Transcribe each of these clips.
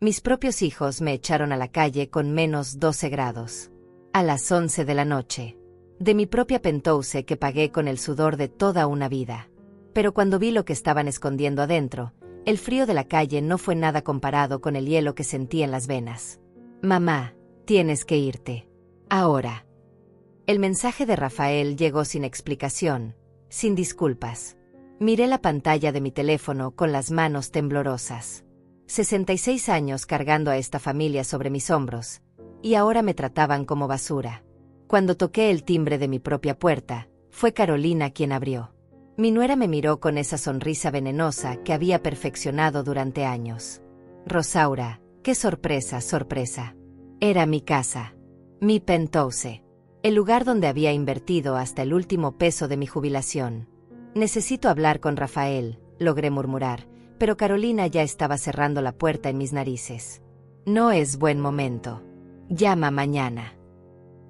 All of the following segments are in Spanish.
Mis propios hijos me echaron a la calle con menos 12 grados. A las 11 de la noche. De mi propia penthouse que pagué con el sudor de toda una vida. Pero cuando vi lo que estaban escondiendo adentro, el frío de la calle no fue nada comparado con el hielo que sentí en las venas. Mamá, tienes que irte. Ahora. El mensaje de Rafael llegó sin explicación, sin disculpas. Miré la pantalla de mi teléfono con las manos temblorosas. 66 años cargando a esta familia sobre mis hombros, y ahora me trataban como basura. Cuando toqué el timbre de mi propia puerta, fue Carolina quien abrió. Mi nuera me miró con esa sonrisa venenosa que había perfeccionado durante años. Rosaura, qué sorpresa, sorpresa. Era mi casa. Mi penthouse. El lugar donde había invertido hasta el último peso de mi jubilación. Necesito hablar con Rafael, logré murmurar, pero Carolina ya estaba cerrando la puerta en mis narices. No es buen momento. Llama mañana.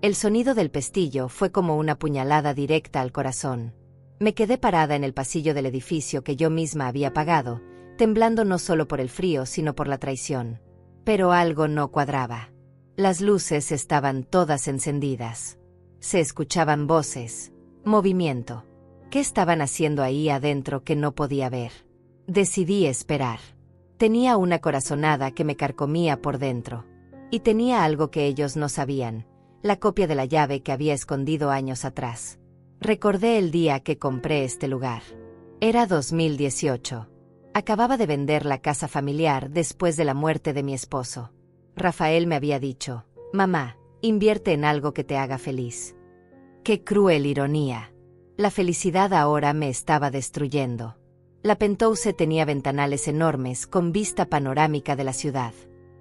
El sonido del pestillo fue como una puñalada directa al corazón. Me quedé parada en el pasillo del edificio que yo misma había pagado, temblando no solo por el frío sino por la traición. Pero algo no cuadraba. Las luces estaban todas encendidas. Se escuchaban voces, movimiento. ¿Qué estaban haciendo ahí adentro que no podía ver? Decidí esperar. Tenía una corazonada que me carcomía por dentro. Y tenía algo que ellos no sabían, la copia de la llave que había escondido años atrás. Recordé el día que compré este lugar. Era 2018. Acababa de vender la casa familiar después de la muerte de mi esposo. Rafael me había dicho, mamá, invierte en algo que te haga feliz. ¡Qué cruel ironía! La felicidad ahora me estaba destruyendo. La penthouse tenía ventanales enormes con vista panorámica de la ciudad.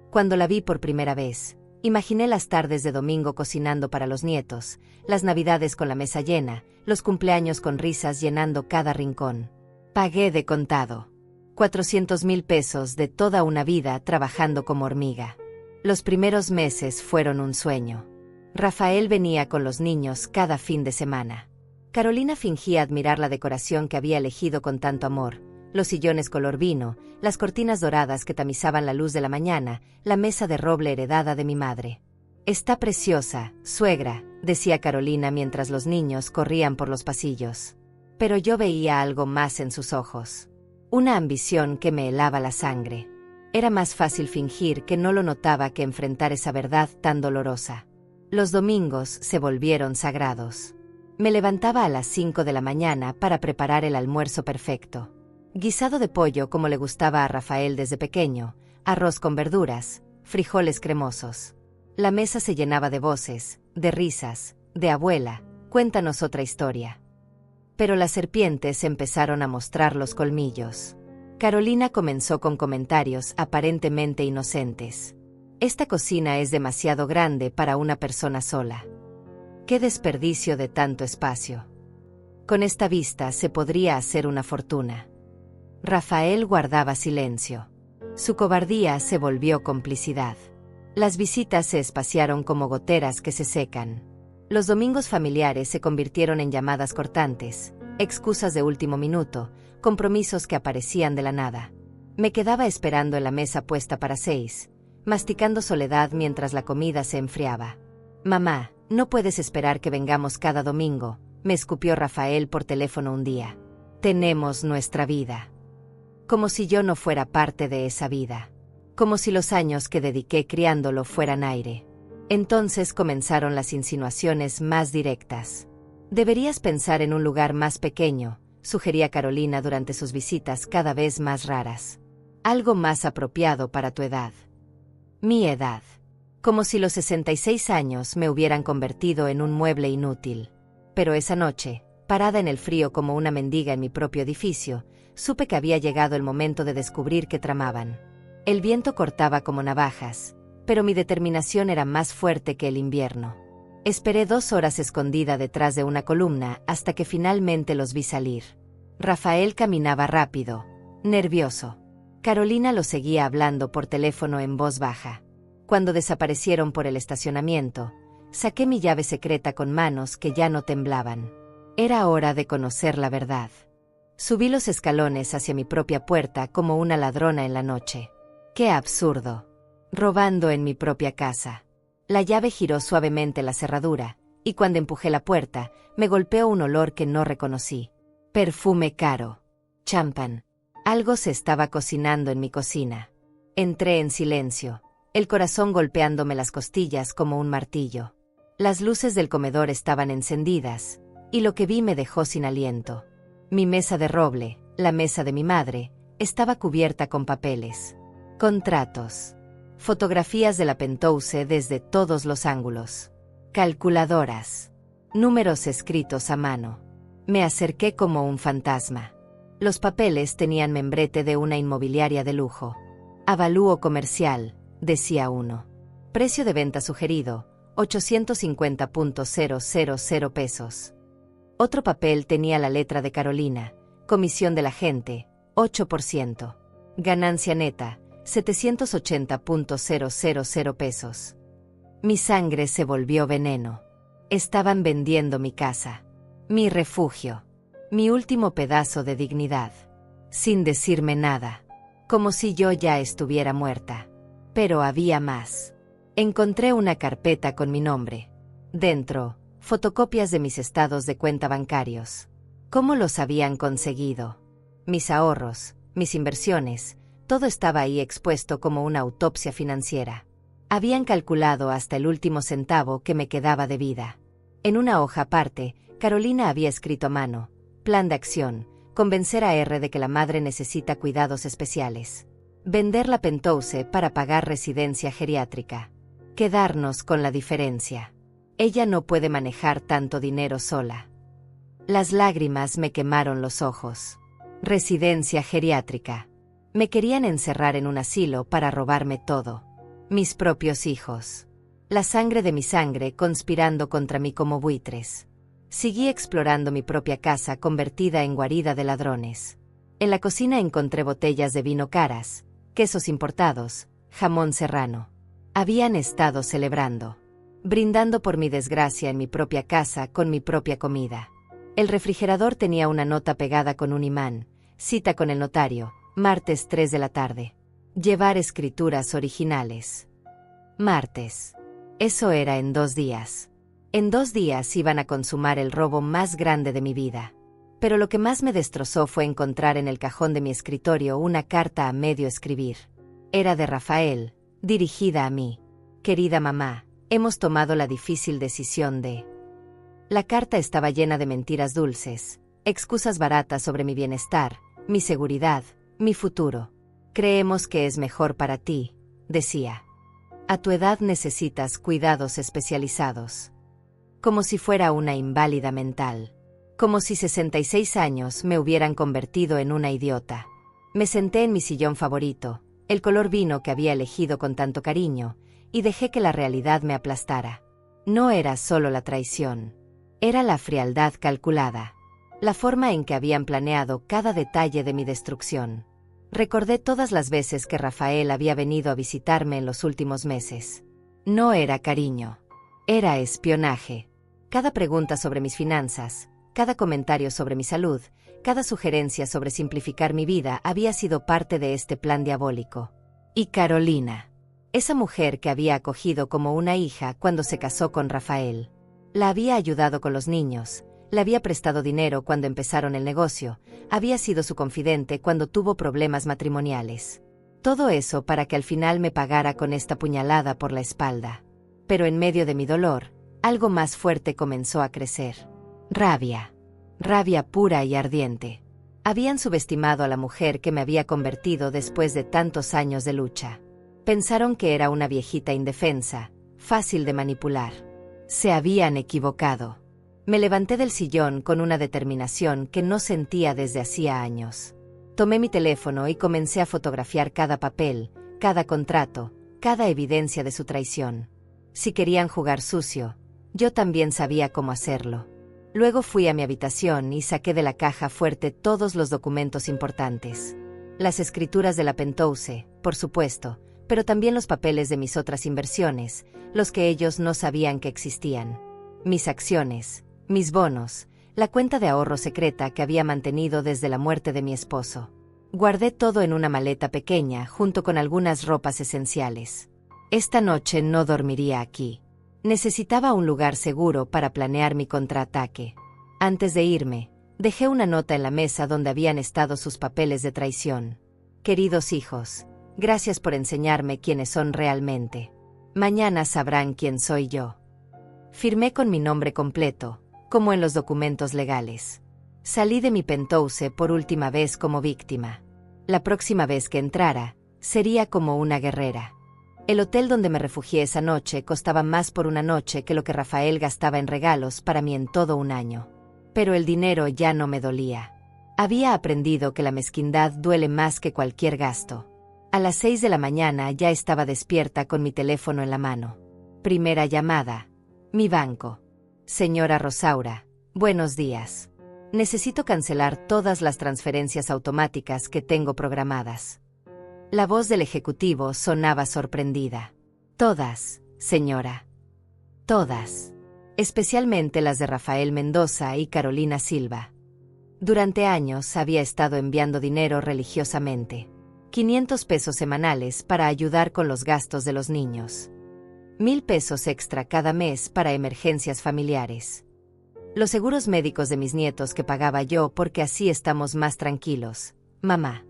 Cuando la vi por primera vez, imaginé las tardes de domingo cocinando para los nietos, las navidades con la mesa llena, los cumpleaños con risas llenando cada rincón. Pagué de contado. 400,000 pesos de toda una vida trabajando como hormiga. Los primeros meses fueron un sueño. Rafael venía con los niños cada fin de semana. Carolina fingía admirar la decoración que había elegido con tanto amor, los sillones color vino, las cortinas doradas que tamizaban la luz de la mañana, la mesa de roble heredada de mi madre. Está preciosa, suegra, decía Carolina mientras los niños corrían por los pasillos. Pero yo veía algo más en sus ojos. Una ambición que me helaba la sangre. Era más fácil fingir que no lo notaba que enfrentar esa verdad tan dolorosa. Los domingos se volvieron sagrados. Me levantaba a las 5 de la mañana para preparar el almuerzo perfecto. Guisado de pollo como le gustaba a Rafael desde pequeño, arroz con verduras, frijoles cremosos. La mesa se llenaba de voces, de risas, de abuela, cuéntanos otra historia. Pero las serpientes empezaron a mostrar los colmillos. Carolina comenzó con comentarios aparentemente inocentes. Esta cocina es demasiado grande para una persona sola. ¡Qué desperdicio de tanto espacio! Con esta vista se podría hacer una fortuna. Rafael guardaba silencio. Su cobardía se volvió complicidad. Las visitas se espaciaron como goteras que se secan. Los domingos familiares se convirtieron en llamadas cortantes, excusas de último minuto, compromisos que aparecían de la nada. Me quedaba esperando en la mesa puesta para 6, masticando soledad mientras la comida se enfriaba. Mamá, no puedes esperar que vengamos cada domingo, me escupió Rafael por teléfono un día. Tenemos nuestra vida. Como si yo no fuera parte de esa vida. Como si los años que dediqué criándolo fueran aire. Entonces comenzaron las insinuaciones más directas. Deberías pensar en un lugar más pequeño, sugería Carolina durante sus visitas cada vez más raras. Algo más apropiado para tu edad. Mi edad. Como si los 66 años me hubieran convertido en un mueble inútil. Pero esa noche, parada en el frío como una mendiga en mi propio edificio, supe que había llegado el momento de descubrir qué tramaban. El viento cortaba como navajas, pero mi determinación era más fuerte que el invierno. Esperé 2 horas escondida detrás de una columna hasta que finalmente los vi salir. Rafael caminaba rápido, nervioso. Carolina lo seguía hablando por teléfono en voz baja. Cuando desaparecieron por el estacionamiento, saqué mi llave secreta con manos que ya no temblaban. Era hora de conocer la verdad. Subí los escalones hacia mi propia puerta como una ladrona en la noche. ¡Qué absurdo! Robando en mi propia casa. La llave giró suavemente la cerradura, y cuando empujé la puerta, me golpeó un olor que no reconocí. Perfume caro. Champán. Algo se estaba cocinando en mi cocina. Entré en silencio, el corazón golpeándome las costillas como un martillo. Las luces del comedor estaban encendidas, y lo que vi me dejó sin aliento. Mi mesa de roble, la mesa de mi madre, estaba cubierta con papeles. Contratos. Fotografías de la Penthouse desde todos los ángulos. Calculadoras. Números escritos a mano. Me acerqué como un fantasma. Los papeles tenían membrete de una inmobiliaria de lujo. Avalúo comercial, decía uno. Precio de venta sugerido, 850.000 pesos. Otro papel tenía la letra de Carolina, comisión del agente, 8%. Ganancia neta, 780.000 pesos. Mi sangre se volvió veneno. Estaban vendiendo mi casa, mi refugio, mi último pedazo de dignidad, sin decirme nada, como si yo ya estuviera muerta. Pero había más. Encontré una carpeta con mi nombre. Dentro, fotocopias de mis estados de cuenta bancarios. ¿Cómo los habían conseguido? Mis ahorros, mis inversiones, todo estaba ahí expuesto como una autopsia financiera. Habían calculado hasta el último centavo que me quedaba de vida. En una hoja aparte, Carolina había escrito a mano: plan de acción, convencer a R de que la madre necesita cuidados especiales. Vender la Penthouse para pagar residencia geriátrica. Quedarnos con la diferencia. Ella no puede manejar tanto dinero sola. Las lágrimas me quemaron los ojos. Residencia geriátrica. Me querían encerrar en un asilo para robarme todo. Mis propios hijos. La sangre de mi sangre conspirando contra mí como buitres. Seguí explorando mi propia casa convertida en guarida de ladrones. En la cocina encontré botellas de vino caras, quesos importados, jamón serrano. Habían estado celebrando, brindando por mi desgracia en mi propia casa con mi propia comida. El refrigerador tenía una nota pegada con un imán: cita con el notario, martes 3 de la tarde. Llevar escrituras originales. Martes. Eso era en 2 días. En 2 días iban a consumar el robo más grande de mi vida. Pero lo que más me destrozó fue encontrar en el cajón de mi escritorio una carta a medio escribir. Era de Rafael, dirigida a mí. Querida mamá, hemos tomado la difícil decisión de... La carta estaba llena de mentiras dulces, excusas baratas sobre mi bienestar, mi seguridad, mi futuro. Creemos que es mejor para ti, decía. A tu edad necesitas cuidados especializados. Como si fuera una inválida mental. Como si 66 años me hubieran convertido en una idiota. Me senté en mi sillón favorito, el color vino que había elegido con tanto cariño, y dejé que la realidad me aplastara. No era solo la traición. Era la frialdad calculada. La forma en que habían planeado cada detalle de mi destrucción. Recordé todas las veces que Rafael había venido a visitarme en los últimos meses. No era cariño. Era espionaje. Cada pregunta sobre mis finanzas, cada comentario sobre mi salud, cada sugerencia sobre simplificar mi vida había sido parte de este plan diabólico. Y Carolina, esa mujer que había acogido como una hija cuando se casó con Rafael. La había ayudado con los niños, le había prestado dinero cuando empezaron el negocio, había sido su confidente cuando tuvo problemas matrimoniales. Todo eso para que al final me pagara con esta puñalada por la espalda. Pero en medio de mi dolor, algo más fuerte comenzó a crecer. Rabia. Rabia pura y ardiente. Habían subestimado a la mujer que me había convertido después de tantos años de lucha. Pensaron que era una viejita indefensa, fácil de manipular. Se habían equivocado. Me levanté del sillón con una determinación que no sentía desde hacía años. Tomé mi teléfono y comencé a fotografiar cada papel, cada contrato, cada evidencia de su traición. Si querían jugar sucio, yo también sabía cómo hacerlo. Luego fui a mi habitación y saqué de la caja fuerte todos los documentos importantes. Las escrituras de la Penthouse, por supuesto, pero también los papeles de mis otras inversiones, los que ellos no sabían que existían. Mis acciones, mis bonos, la cuenta de ahorro secreta que había mantenido desde la muerte de mi esposo. Guardé todo en una maleta pequeña junto con algunas ropas esenciales. Esta noche no dormiría aquí. Necesitaba un lugar seguro para planear mi contraataque. Antes de irme, dejé una nota en la mesa donde habían estado sus papeles de traición. Queridos hijos, gracias por enseñarme quiénes son realmente. Mañana sabrán quién soy yo. Firmé con mi nombre completo, como en los documentos legales. Salí de mi penthouse por última vez como víctima. La próxima vez que entrara, sería como una guerrera. El hotel donde me refugié esa noche costaba más por una noche que lo que Rafael gastaba en regalos para mí en todo un año. Pero el dinero ya no me dolía. Había aprendido que la mezquindad duele más que cualquier gasto. A las 6 de la mañana ya estaba despierta con mi teléfono en la mano. Primera llamada. Mi banco. Señora Rosaura, buenos días. Necesito cancelar todas las transferencias automáticas que tengo programadas. La voz del ejecutivo sonaba sorprendida. Todas, señora. Todas. Especialmente las de Rafael Mendoza y Carolina Silva. Durante años había estado enviando dinero religiosamente. 500 pesos semanales para ayudar con los gastos de los niños. 1,000 pesos extra cada mes para emergencias familiares. Los seguros médicos de mis nietos que pagaba yo porque así estamos más tranquilos, mamá.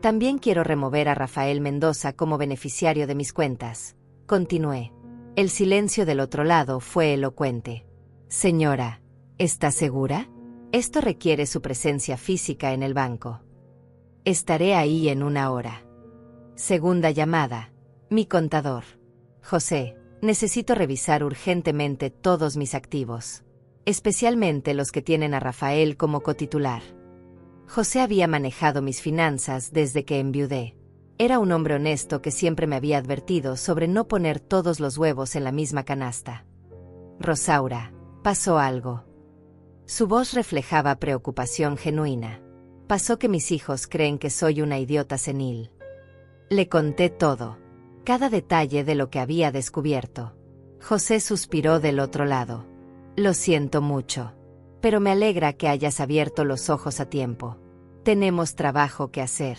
También quiero remover a Rafael Mendoza como beneficiario de mis cuentas. Continué. El silencio del otro lado fue elocuente. Señora, ¿está segura? Esto requiere su presencia física en el banco. Estaré ahí en 1 hora. Segunda llamada. Mi contador. José, necesito revisar urgentemente todos mis activos. Especialmente los que tienen a Rafael como cotitular. José había manejado mis finanzas desde que enviudé. Era un hombre honesto que siempre me había advertido sobre no poner todos los huevos en la misma canasta. Rosaura, pasó algo. Su voz reflejaba preocupación genuina. Pasó que mis hijos creen que soy una idiota senil. Le conté todo, cada detalle de lo que había descubierto. José suspiró del otro lado. Lo siento mucho, pero me alegra que hayas abierto los ojos a tiempo. Tenemos trabajo que hacer.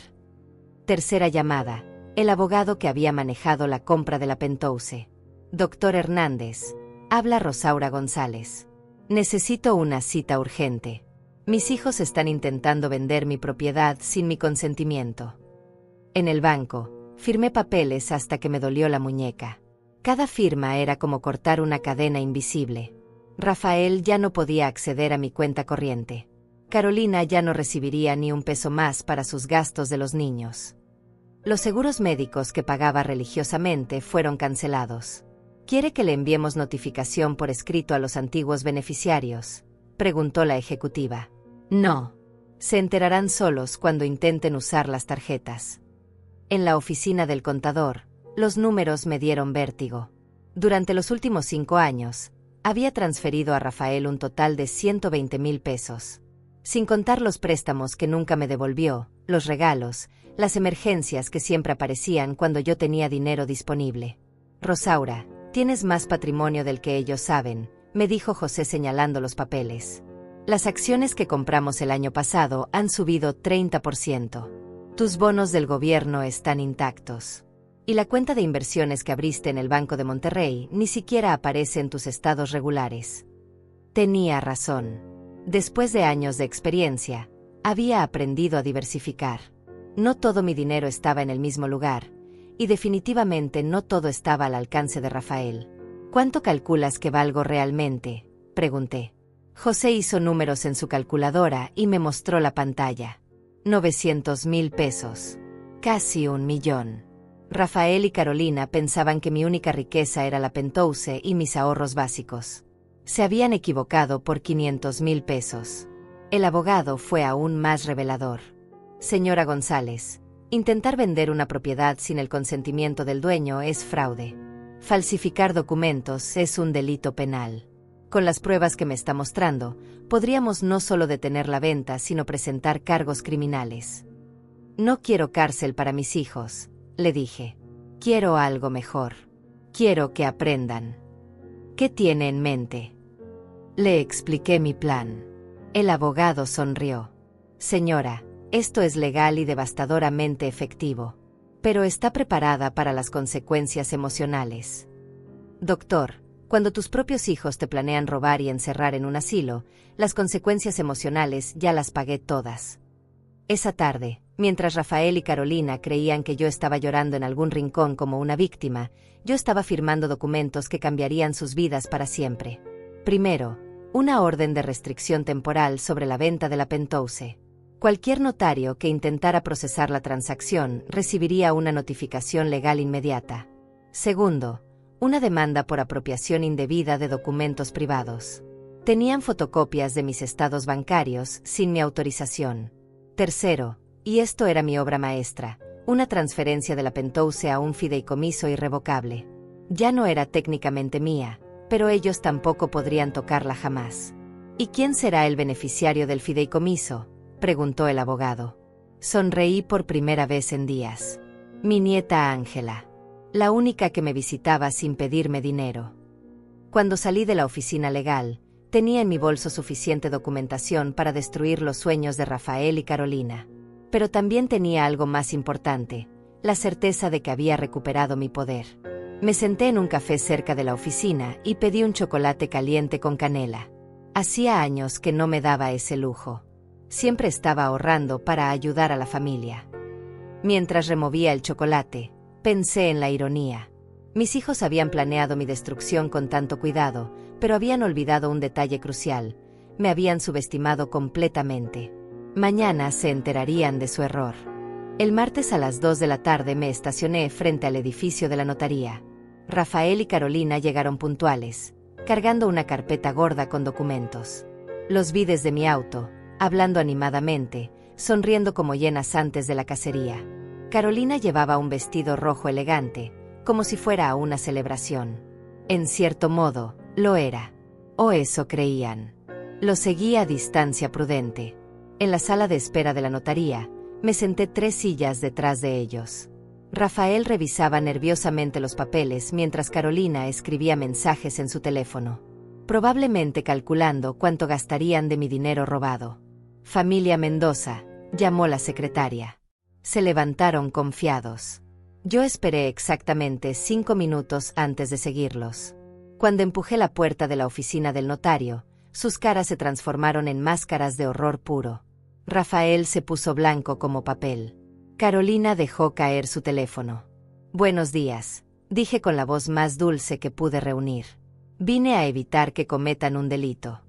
Tercera llamada. El abogado que había manejado la compra de la penthouse. Doctor Hernández. Habla Rosaura González. Necesito una cita urgente. Mis hijos están intentando vender mi propiedad sin mi consentimiento. En el banco, firmé papeles hasta que me dolió la muñeca. Cada firma era como cortar una cadena invisible. Rafael ya no podía acceder a mi cuenta corriente. Carolina ya no recibiría ni un peso más para sus gastos de los niños. Los seguros médicos que pagaba religiosamente fueron cancelados. ¿Quiere que le enviemos notificación por escrito a los antiguos beneficiarios?, preguntó la ejecutiva. No. Se enterarán solos cuando intenten usar las tarjetas. En la oficina del contador, los números me dieron vértigo. Durante los últimos 5 años, había transferido a Rafael un total de 120,000 pesos. Sin contar los préstamos que nunca me devolvió, los regalos, las emergencias que siempre aparecían cuando yo tenía dinero disponible. Rosaura, tienes más patrimonio del que ellos saben, me dijo José señalando los papeles. Las acciones que compramos el año pasado han subido 30%. Tus bonos del gobierno están intactos. Y la cuenta de inversiones que abriste en el Banco de Monterrey ni siquiera aparece en tus estados regulares. Tenía razón. Después de años de experiencia, había aprendido a diversificar. No todo mi dinero estaba en el mismo lugar, y definitivamente no todo estaba al alcance de Rafael. ¿Cuánto calculas que valgo realmente?, pregunté. José hizo números en su calculadora y me mostró la pantalla. 900,000 pesos. Casi 1,000,000. Rafael y Carolina pensaban que mi única riqueza era la penthouse y mis ahorros básicos. Se habían equivocado por 500,000 pesos. El abogado fue aún más revelador. Señora González, intentar vender una propiedad sin el consentimiento del dueño es fraude. Falsificar documentos es un delito penal. Con las pruebas que me está mostrando, podríamos no solo detener la venta, sino presentar cargos criminales. No quiero cárcel para mis hijos, le dije. Quiero algo mejor. Quiero que aprendan. ¿Qué tiene en mente? Le expliqué mi plan. El abogado sonrió. Señora, esto es legal y devastadoramente efectivo. pero está preparada para las consecuencias emocionales. Doctor, cuando tus propios hijos te planean robar y encerrar en un asilo, las consecuencias emocionales ya las pagué todas. Esa tarde, mientras Rafael y Carolina creían que yo estaba llorando en algún rincón como una víctima, yo estaba firmando documentos que cambiarían sus vidas para siempre. Primero, una orden de restricción temporal sobre la venta de la Penthouse. Cualquier notario que intentara procesar la transacción recibiría una notificación legal inmediata. Segundo, una demanda por apropiación indebida de documentos privados. Tenían fotocopias de mis estados bancarios sin mi autorización. Tercero, y esto era mi obra maestra, una transferencia de la Penthouse a un fideicomiso irrevocable. Ya no era técnicamente mía, pero ellos tampoco podrían tocarla jamás. ¿Y quién será el beneficiario del fideicomiso?, preguntó el abogado. Sonreí por primera vez en días. Mi nieta Ángela, la única que me visitaba sin pedirme dinero. Cuando salí de la oficina legal, tenía en mi bolso suficiente documentación para destruir los sueños de Rafael y Carolina. Pero también tenía algo más importante, la certeza de que había recuperado mi poder. Me senté en un café cerca de la oficina y pedí un chocolate caliente con canela. Hacía años que no me daba ese lujo. Siempre estaba ahorrando para ayudar a la familia. Mientras removía el chocolate, pensé en la ironía. Mis hijos habían planeado mi destrucción con tanto cuidado, pero habían olvidado un detalle crucial. Me habían subestimado completamente. Mañana se enterarían de su error. El martes a las 2 de la tarde me estacioné frente al edificio de la notaría. Rafael y Carolina llegaron puntuales, cargando una carpeta gorda con documentos. Los vi desde mi auto, hablando animadamente, sonriendo como hienas antes de la cacería. Carolina llevaba un vestido rojo elegante, como si fuera a una celebración. En cierto modo, lo era. O eso creían. Lo seguí a distancia prudente. En la sala de espera de la notaría, me senté 3 sillas detrás de ellos. Rafael revisaba nerviosamente los papeles mientras Carolina escribía mensajes en su teléfono, probablemente calculando cuánto gastarían de mi dinero robado. Familia Mendoza, llamó la secretaria. Se levantaron confiados. Yo esperé exactamente 5 minutos antes de seguirlos. Cuando empujé la puerta de la oficina del notario, sus caras se transformaron en máscaras de horror puro. Rafael se puso blanco como papel. Carolina dejó caer su teléfono. Buenos días, dije con la voz más dulce que pude reunir. Vine a evitar que cometan un delito.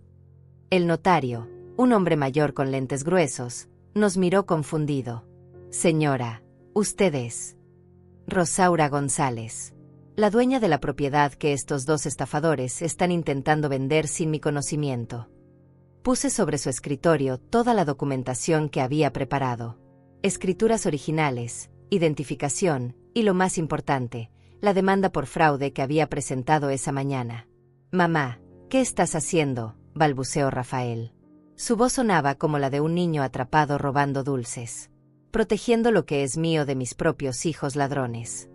El notario, un hombre mayor con lentes gruesos, nos miró confundido. Señora, usted es Rosaura González, la dueña de la propiedad que estos 2 estafadores están intentando vender sin mi conocimiento. Puse sobre su escritorio toda la documentación que había preparado. Escrituras originales, identificación, y lo más importante, la demanda por fraude que había presentado esa mañana. Mamá, ¿qué estás haciendo?, balbuceó Rafael. Su voz sonaba como la de un niño atrapado robando dulces. Protegiendo lo que es mío de mis propios hijos ladrones.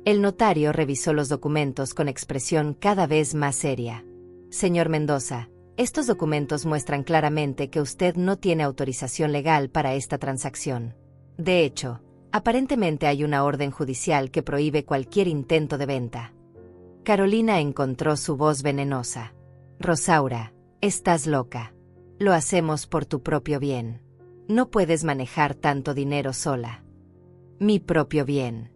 El notario revisó los documentos con expresión cada vez más seria. Señor Mendoza, estos documentos muestran claramente que usted no tiene autorización legal para esta transacción. De hecho, aparentemente hay una orden judicial que prohíbe cualquier intento de venta. Carolina encontró su voz venenosa. Rosaura, estás loca. Lo hacemos por tu propio bien. No puedes manejar tanto dinero sola. Mi propio bien.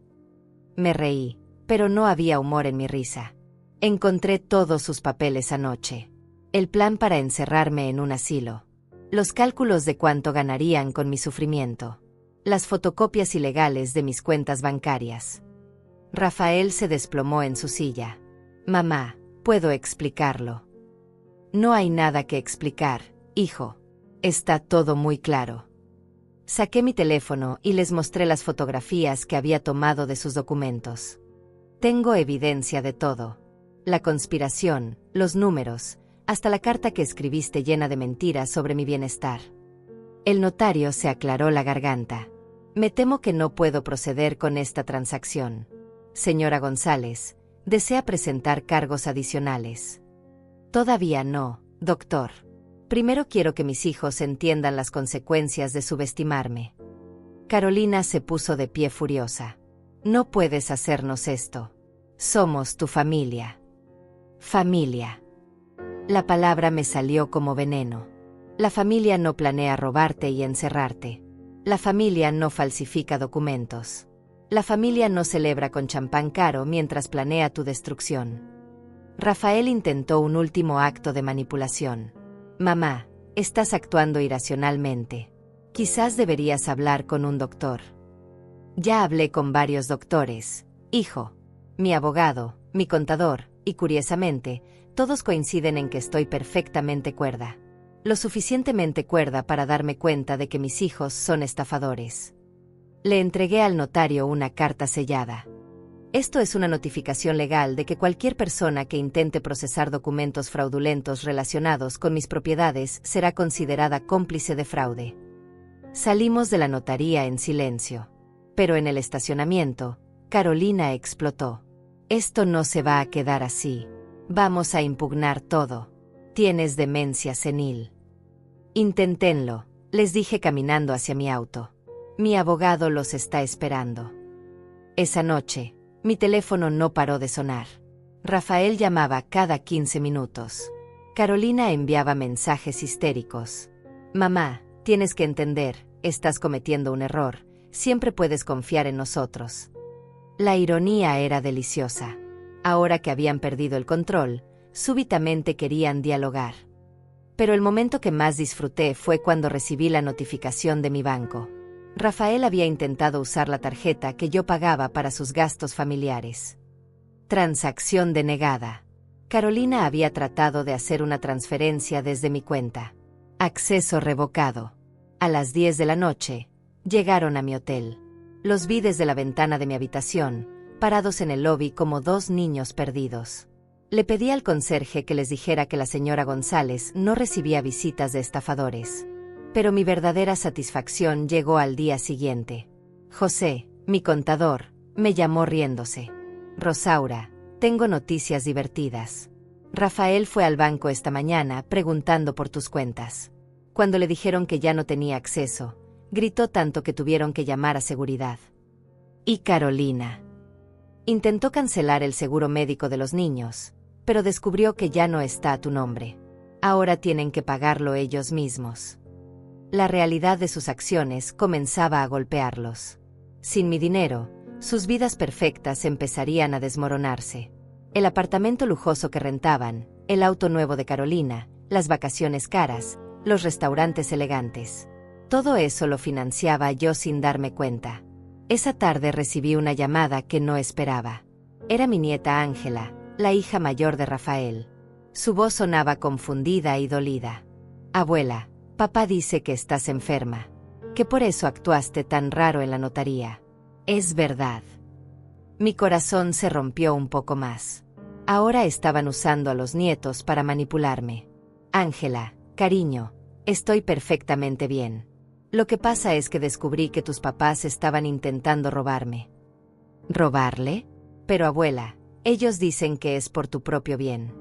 Me reí, pero no había humor en mi risa. Encontré todos sus papeles anoche. El plan para encerrarme en un asilo. Los cálculos de cuánto ganarían con mi sufrimiento. Las fotocopias ilegales de mis cuentas bancarias. Rafael se desplomó en su silla. Mamá, puedo explicarlo. No hay nada que explicar, hijo. Está todo muy claro. Saqué mi teléfono y les mostré las fotografías que había tomado de sus documentos. Tengo evidencia de todo. La conspiración, los números, hasta la carta que escribiste llena de mentiras sobre mi bienestar. El notario se aclaró la garganta. Me temo que no puedo proceder con esta transacción. Señora González, ¿desea presentar cargos adicionales? Todavía no, doctor. Primero quiero que mis hijos entiendan las consecuencias de subestimarme. Carolina se puso de pie furiosa. No puedes hacernos esto. Somos tu familia. Familia. La palabra me salió como veneno. La familia no planea robarte y encerrarte. La familia no falsifica documentos. La familia no celebra con champán caro mientras planea tu destrucción. Rafael intentó un último acto de manipulación. Mamá, estás actuando irracionalmente. Quizás deberías hablar con un doctor. Ya hablé con varios doctores, hijo. Mi abogado, mi contador, y curiosamente, todos coinciden en que estoy perfectamente cuerda. Lo suficientemente cuerda para darme cuenta de que mis hijos son estafadores. Le entregué al notario una carta sellada. Esto es una notificación legal de que cualquier persona que intente procesar documentos fraudulentos relacionados con mis propiedades será considerada cómplice de fraude. Salimos de la notaría en silencio. Pero en el estacionamiento, Carolina explotó. Esto no se va a quedar así. Vamos a impugnar todo. Tienes demencia senil. Inténtenlo, les dije caminando hacia mi auto. Mi abogado los está esperando. Esa noche, mi teléfono no paró de sonar. Rafael llamaba cada 15 minutos. Carolina enviaba mensajes histéricos. Mamá, tienes que entender, estás cometiendo un error, siempre puedes confiar en nosotros. La ironía era deliciosa. Ahora que habían perdido el control, súbitamente querían dialogar. Pero el momento que más disfruté fue cuando recibí la notificación de mi banco. Rafael había intentado usar la tarjeta que yo pagaba para sus gastos familiares. Transacción denegada. Carolina había tratado de hacer una transferencia desde mi cuenta. Acceso revocado. A las 10 de la noche, llegaron a mi hotel. Los vi desde la ventana de mi habitación, parados en el lobby como dos niños perdidos. Le pedí al conserje que les dijera que la señora González no recibía visitas de estafadores. Pero mi verdadera satisfacción llegó al día siguiente. José, mi contador, me llamó riéndose. Rosaura, tengo noticias divertidas. Rafael fue al banco esta mañana preguntando por tus cuentas. Cuando le dijeron que ya no tenía acceso, gritó tanto que tuvieron que llamar a seguridad. Y Carolina intentó cancelar el seguro médico de los niños, pero descubrió que ya no está a tu nombre. Ahora tienen que pagarlo ellos mismos. La realidad de sus acciones comenzaba a golpearlos. Sin mi dinero, sus vidas perfectas empezarían a desmoronarse. El apartamento lujoso que rentaban, el auto nuevo de Carolina, las vacaciones caras, los restaurantes elegantes. Todo eso lo financiaba yo sin darme cuenta. Esa tarde recibí una llamada que no esperaba. Era mi nieta Ángela, la hija mayor de Rafael. Su voz sonaba confundida y dolida. Abuela, papá dice que estás enferma, que por eso actuaste tan raro en la notaría. Es verdad. Mi corazón se rompió un poco más. Ahora estaban usando a los nietos para manipularme. Ángela, cariño, estoy perfectamente bien. Lo que pasa es que descubrí que tus papás estaban intentando robarme. ¿Robarle? Pero abuela, ellos dicen que es por tu propio bien.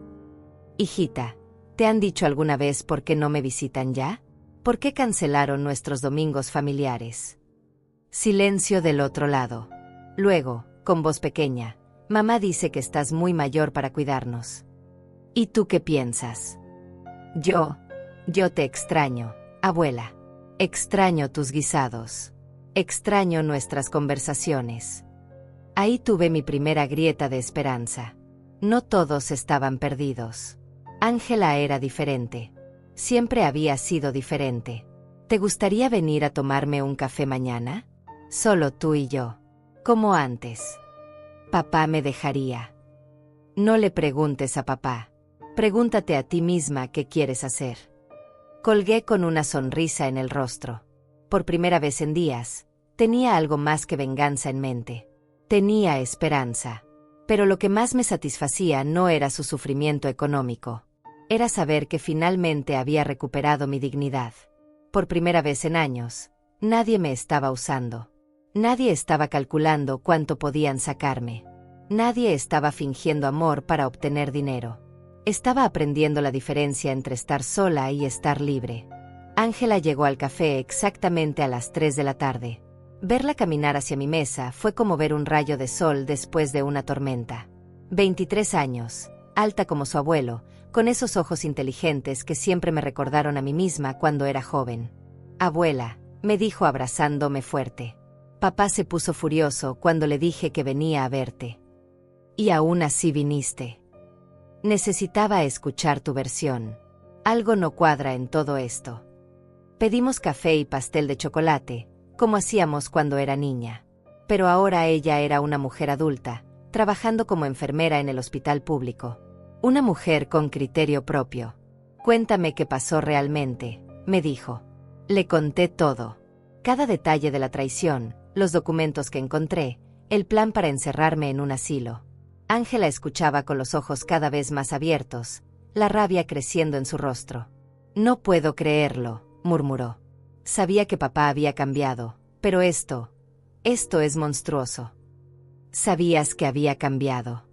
Hijita, ¿te han dicho alguna vez por qué no me visitan ya? ¿Por qué cancelaron nuestros domingos familiares? Silencio del otro lado. Luego, con voz pequeña, mamá dice que estás muy mayor para cuidarnos. ¿Y tú qué piensas? Yo te extraño, abuela. Extraño tus guisados. Extraño nuestras conversaciones. Ahí tuve mi primera grieta de esperanza. No todos estaban perdidos. Ángela era diferente. Siempre había sido diferente. ¿Te gustaría venir a tomarme un café mañana? Solo tú y yo. Como antes. Papá me dejaría. No le preguntes a papá. Pregúntate a ti misma qué quieres hacer. Colgué con una sonrisa en el rostro. Por primera vez en días, tenía algo más que venganza en mente. Tenía esperanza. Pero lo que más me satisfacía no era su sufrimiento económico. Era saber que finalmente había recuperado mi dignidad. Por primera vez en años, nadie me estaba usando. Nadie estaba calculando cuánto podían sacarme. Nadie estaba fingiendo amor para obtener dinero. Estaba aprendiendo la diferencia entre estar sola y estar libre. Ángela llegó al café exactamente a las 3 de la tarde. Verla caminar hacia mi mesa fue como ver un rayo de sol después de una tormenta. 23 años, alta como su abuelo, con esos ojos inteligentes que siempre me recordaron a mí misma cuando era joven. «Abuela», me dijo abrazándome fuerte. «Papá se puso furioso cuando le dije que venía a verte. Y aún así viniste. Necesitaba escuchar tu versión. Algo no cuadra en todo esto». Pedimos café y pastel de chocolate, como hacíamos cuando era niña. Pero ahora ella era una mujer adulta, trabajando como enfermera en el hospital público. Una mujer con criterio propio. «Cuéntame qué pasó realmente», me dijo. Le conté todo. Cada detalle de la traición, los documentos que encontré, el plan para encerrarme en un asilo. Ángela escuchaba con los ojos cada vez más abiertos, la rabia creciendo en su rostro. «No puedo creerlo», murmuró. «Sabía que papá había cambiado, pero esto es monstruoso». «¿Sabías que había cambiado?»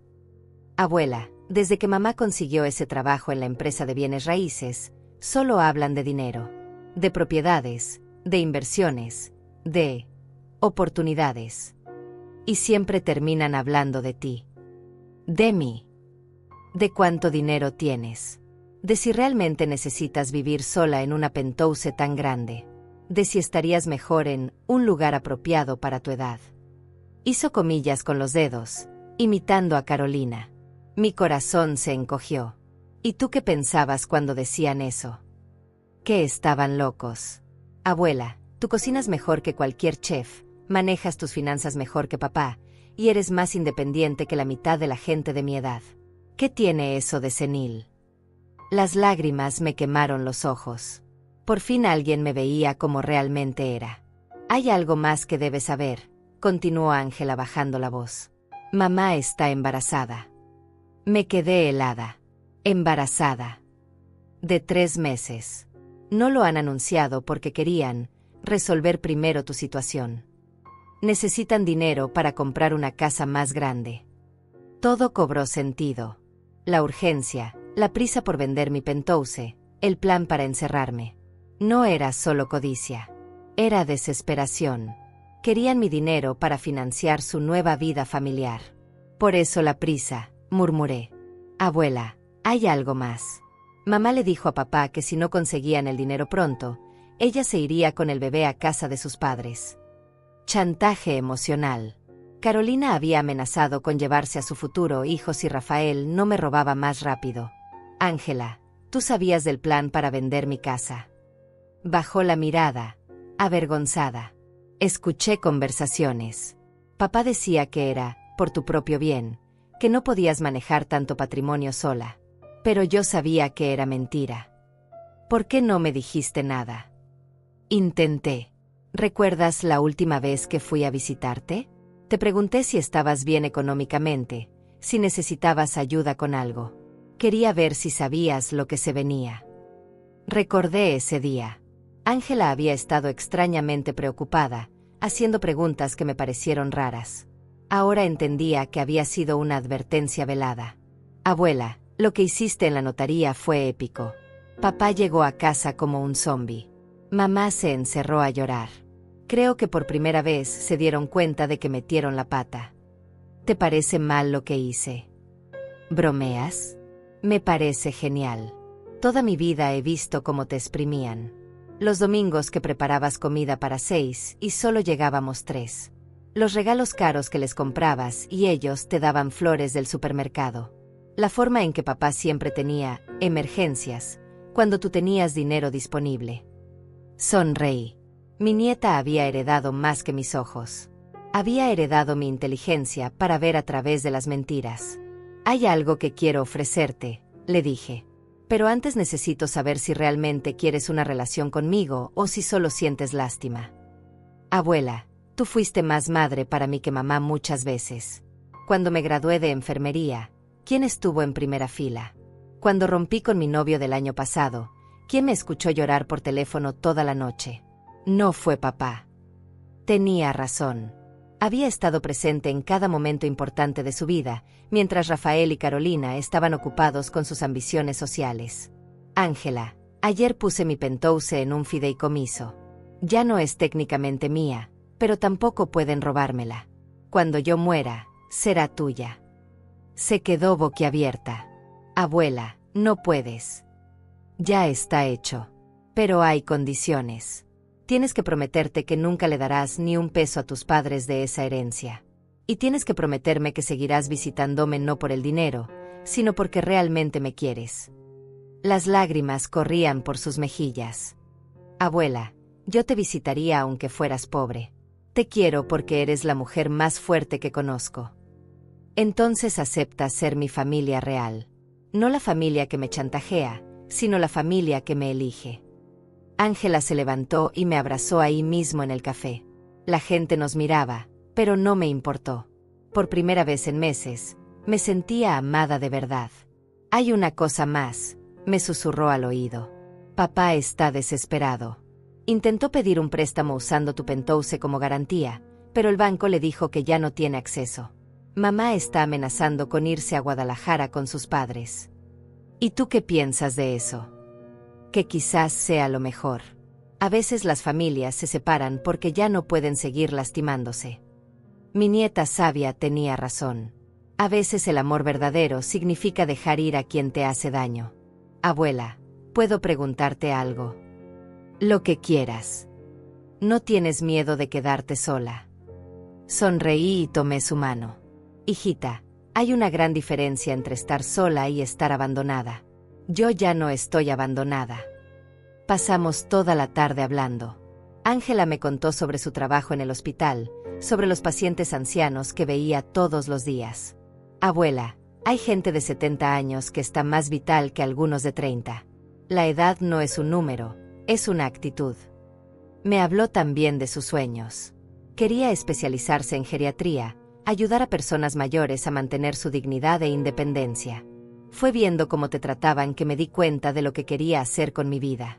«Abuela, desde que mamá consiguió ese trabajo en la empresa de bienes raíces, solo hablan de dinero, de propiedades, de inversiones, de oportunidades. Y siempre terminan hablando de ti. De mí. De cuánto dinero tienes. De si realmente necesitas vivir sola en una penthouse tan grande. De si estarías mejor en un lugar apropiado para tu edad». Hizo comillas con los dedos, imitando a Carolina. Mi corazón se encogió. ¿Y tú qué pensabas cuando decían eso? Que estaban locos. «Abuela, tú cocinas mejor que cualquier chef, manejas tus finanzas mejor que papá, y eres más independiente que la mitad de la gente de mi edad. ¿Qué tiene eso de senil?» Las lágrimas me quemaron los ojos. Por fin alguien me veía como realmente era. «Hay algo más que debes saber», continuó Ángela bajando la voz. «Mamá está embarazada». Me quedé helada. «¿Embarazada?» «De 3 meses. No lo han anunciado porque querían resolver primero tu situación. Necesitan dinero para comprar una casa más grande». Todo cobró sentido. La urgencia, la prisa por vender mi penthouse, el plan para encerrarme. No era solo codicia. Era desesperación. Querían mi dinero para financiar su nueva vida familiar. «Por eso la prisa», murmuré. «Abuela, hay algo más. Mamá le dijo a papá que si no conseguían el dinero pronto, ella se iría con el bebé a casa de sus padres». Chantaje emocional. Carolina había amenazado con llevarse a su futuro hijo si Rafael no me robaba más rápido. «Ángela, tú sabías del plan para vender mi casa». Bajó la mirada, avergonzada. Escuché conversaciones. Papá decía que era por tu propio bien, que no podías manejar tanto patrimonio sola. Pero yo sabía que era mentira. ¿Por qué no me dijiste nada? Intenté. ¿Recuerdas la última vez que fui a visitarte? Te pregunté si estabas bien económicamente, si necesitabas ayuda con algo. Quería ver si sabías lo que se venía. Recordé ese día. Ángela había estado extrañamente preocupada, haciendo preguntas que me parecieron raras. Ahora entendía que había sido una advertencia velada. «Abuela, lo que hiciste en la notaría fue épico. Papá llegó a casa como un zombi. Mamá se encerró a llorar. Creo que por primera vez se dieron cuenta de que metieron la pata. ¿Te parece mal lo que hice?» «¿Bromeas?» «Me parece genial. Toda mi vida he visto cómo te exprimían. Los domingos que preparabas comida para 6 y solo llegábamos 3. Los regalos caros que les comprabas y ellos te daban flores del supermercado. La forma en que papá siempre tenía emergencias, cuando tú tenías dinero disponible». Sonreí. Mi nieta había heredado más que mis ojos. Había heredado mi inteligencia para ver a través de las mentiras. «Hay algo que quiero ofrecerte», le dije. «Pero antes necesito saber si realmente quieres una relación conmigo o si solo sientes lástima». «Abuela, tú fuiste más madre para mí que mamá muchas veces. Cuando me gradué de enfermería, ¿quién estuvo en primera fila? Cuando rompí con mi novio del año pasado, ¿quién me escuchó llorar por teléfono toda la noche? No fue papá». Tenía razón. Había estado presente en cada momento importante de su vida, mientras Rafael y Carolina estaban ocupados con sus ambiciones sociales. «Ángela, ayer puse mi penthouse en un fideicomiso. Ya no es técnicamente mía, pero tampoco pueden robármela. Cuando yo muera, será tuya. Se quedó boquiabierta. Abuela, no puedes. Ya está hecho. Pero hay condiciones. Tienes que prometerte que nunca le darás ni un peso a tus padres de esa herencia. Y tienes que prometerme que seguirás visitándome no por el dinero, sino porque realmente me quieres. Las lágrimas corrían por sus mejillas. Abuela, yo te visitaría aunque fueras pobre. Te quiero porque eres la mujer más fuerte que conozco. Entonces acepta ser mi familia real. No la familia que me chantajea, sino la familia que me elige. Ángela se levantó y me abrazó ahí mismo en el café. La gente nos miraba, pero no me importó. Por primera vez en meses, me sentía amada de verdad. Hay una cosa más, me susurró al oído. Papá está desesperado. Intentó pedir un préstamo usando tu penthouse como garantía, pero el banco le dijo que ya no tiene acceso. Mamá está amenazando con irse a Guadalajara con sus padres. ¿Y tú qué piensas de eso? Que quizás sea lo mejor. A veces las familias se separan porque ya no pueden seguir lastimándose. Mi nieta sabia tenía razón. A veces el amor verdadero significa dejar ir a quien te hace daño. Abuela, ¿puedo preguntarte algo? Lo que quieras. ¿No tienes miedo de quedarte sola? Sonreí y tomé su mano. Hijita, hay una gran diferencia entre estar sola y estar abandonada. Yo ya no estoy abandonada. Pasamos toda la tarde hablando. Ángela me contó sobre su trabajo en el hospital, sobre los pacientes ancianos que veía todos los días. Abuela, hay gente de 70 años que está más vital que algunos de 30. La edad no es un número, es una actitud. Me habló también de sus sueños. Quería especializarse en geriatría, ayudar a personas mayores a mantener su dignidad e independencia. Fue viendo cómo te trataban que me di cuenta de lo que quería hacer con mi vida.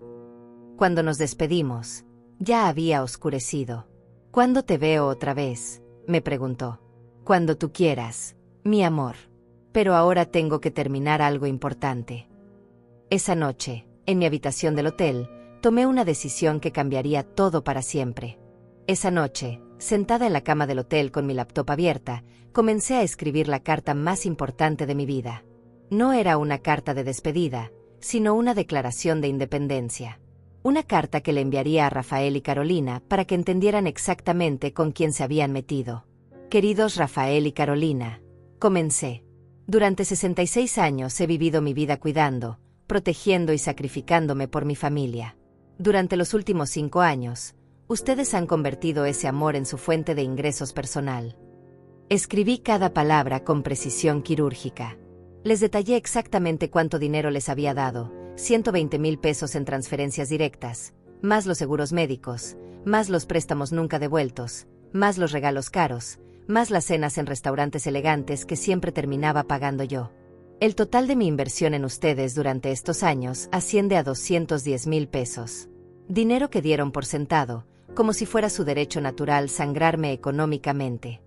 Cuando nos despedimos, ya había oscurecido. ¿Cuándo te veo otra vez?, me preguntó. Cuando tú quieras, mi amor. Pero ahora tengo que terminar algo importante. Esa noche, en mi habitación del hotel, tomé una decisión que cambiaría todo para siempre. Esa noche, sentada en la cama del hotel con mi laptop abierta, comencé a escribir la carta más importante de mi vida. No era una carta de despedida, sino una declaración de independencia. Una carta que le enviaría a Rafael y Carolina para que entendieran exactamente con quién se habían metido. Queridos Rafael y Carolina, comencé. Durante 66 años he vivido mi vida cuidando, protegiendo y sacrificándome por mi familia. Durante los últimos 5 años, ustedes han convertido ese amor en su fuente de ingresos personal. Escribí cada palabra con precisión quirúrgica. Les detallé exactamente cuánto dinero les había dado, 120,000 pesos en transferencias directas, más los seguros médicos, más los préstamos nunca devueltos, más los regalos caros, más las cenas en restaurantes elegantes que siempre terminaba pagando yo. El total de mi inversión en ustedes durante estos años asciende a 210,000 pesos. Dinero que dieron por sentado, como si fuera su derecho natural sangrarme económicamente.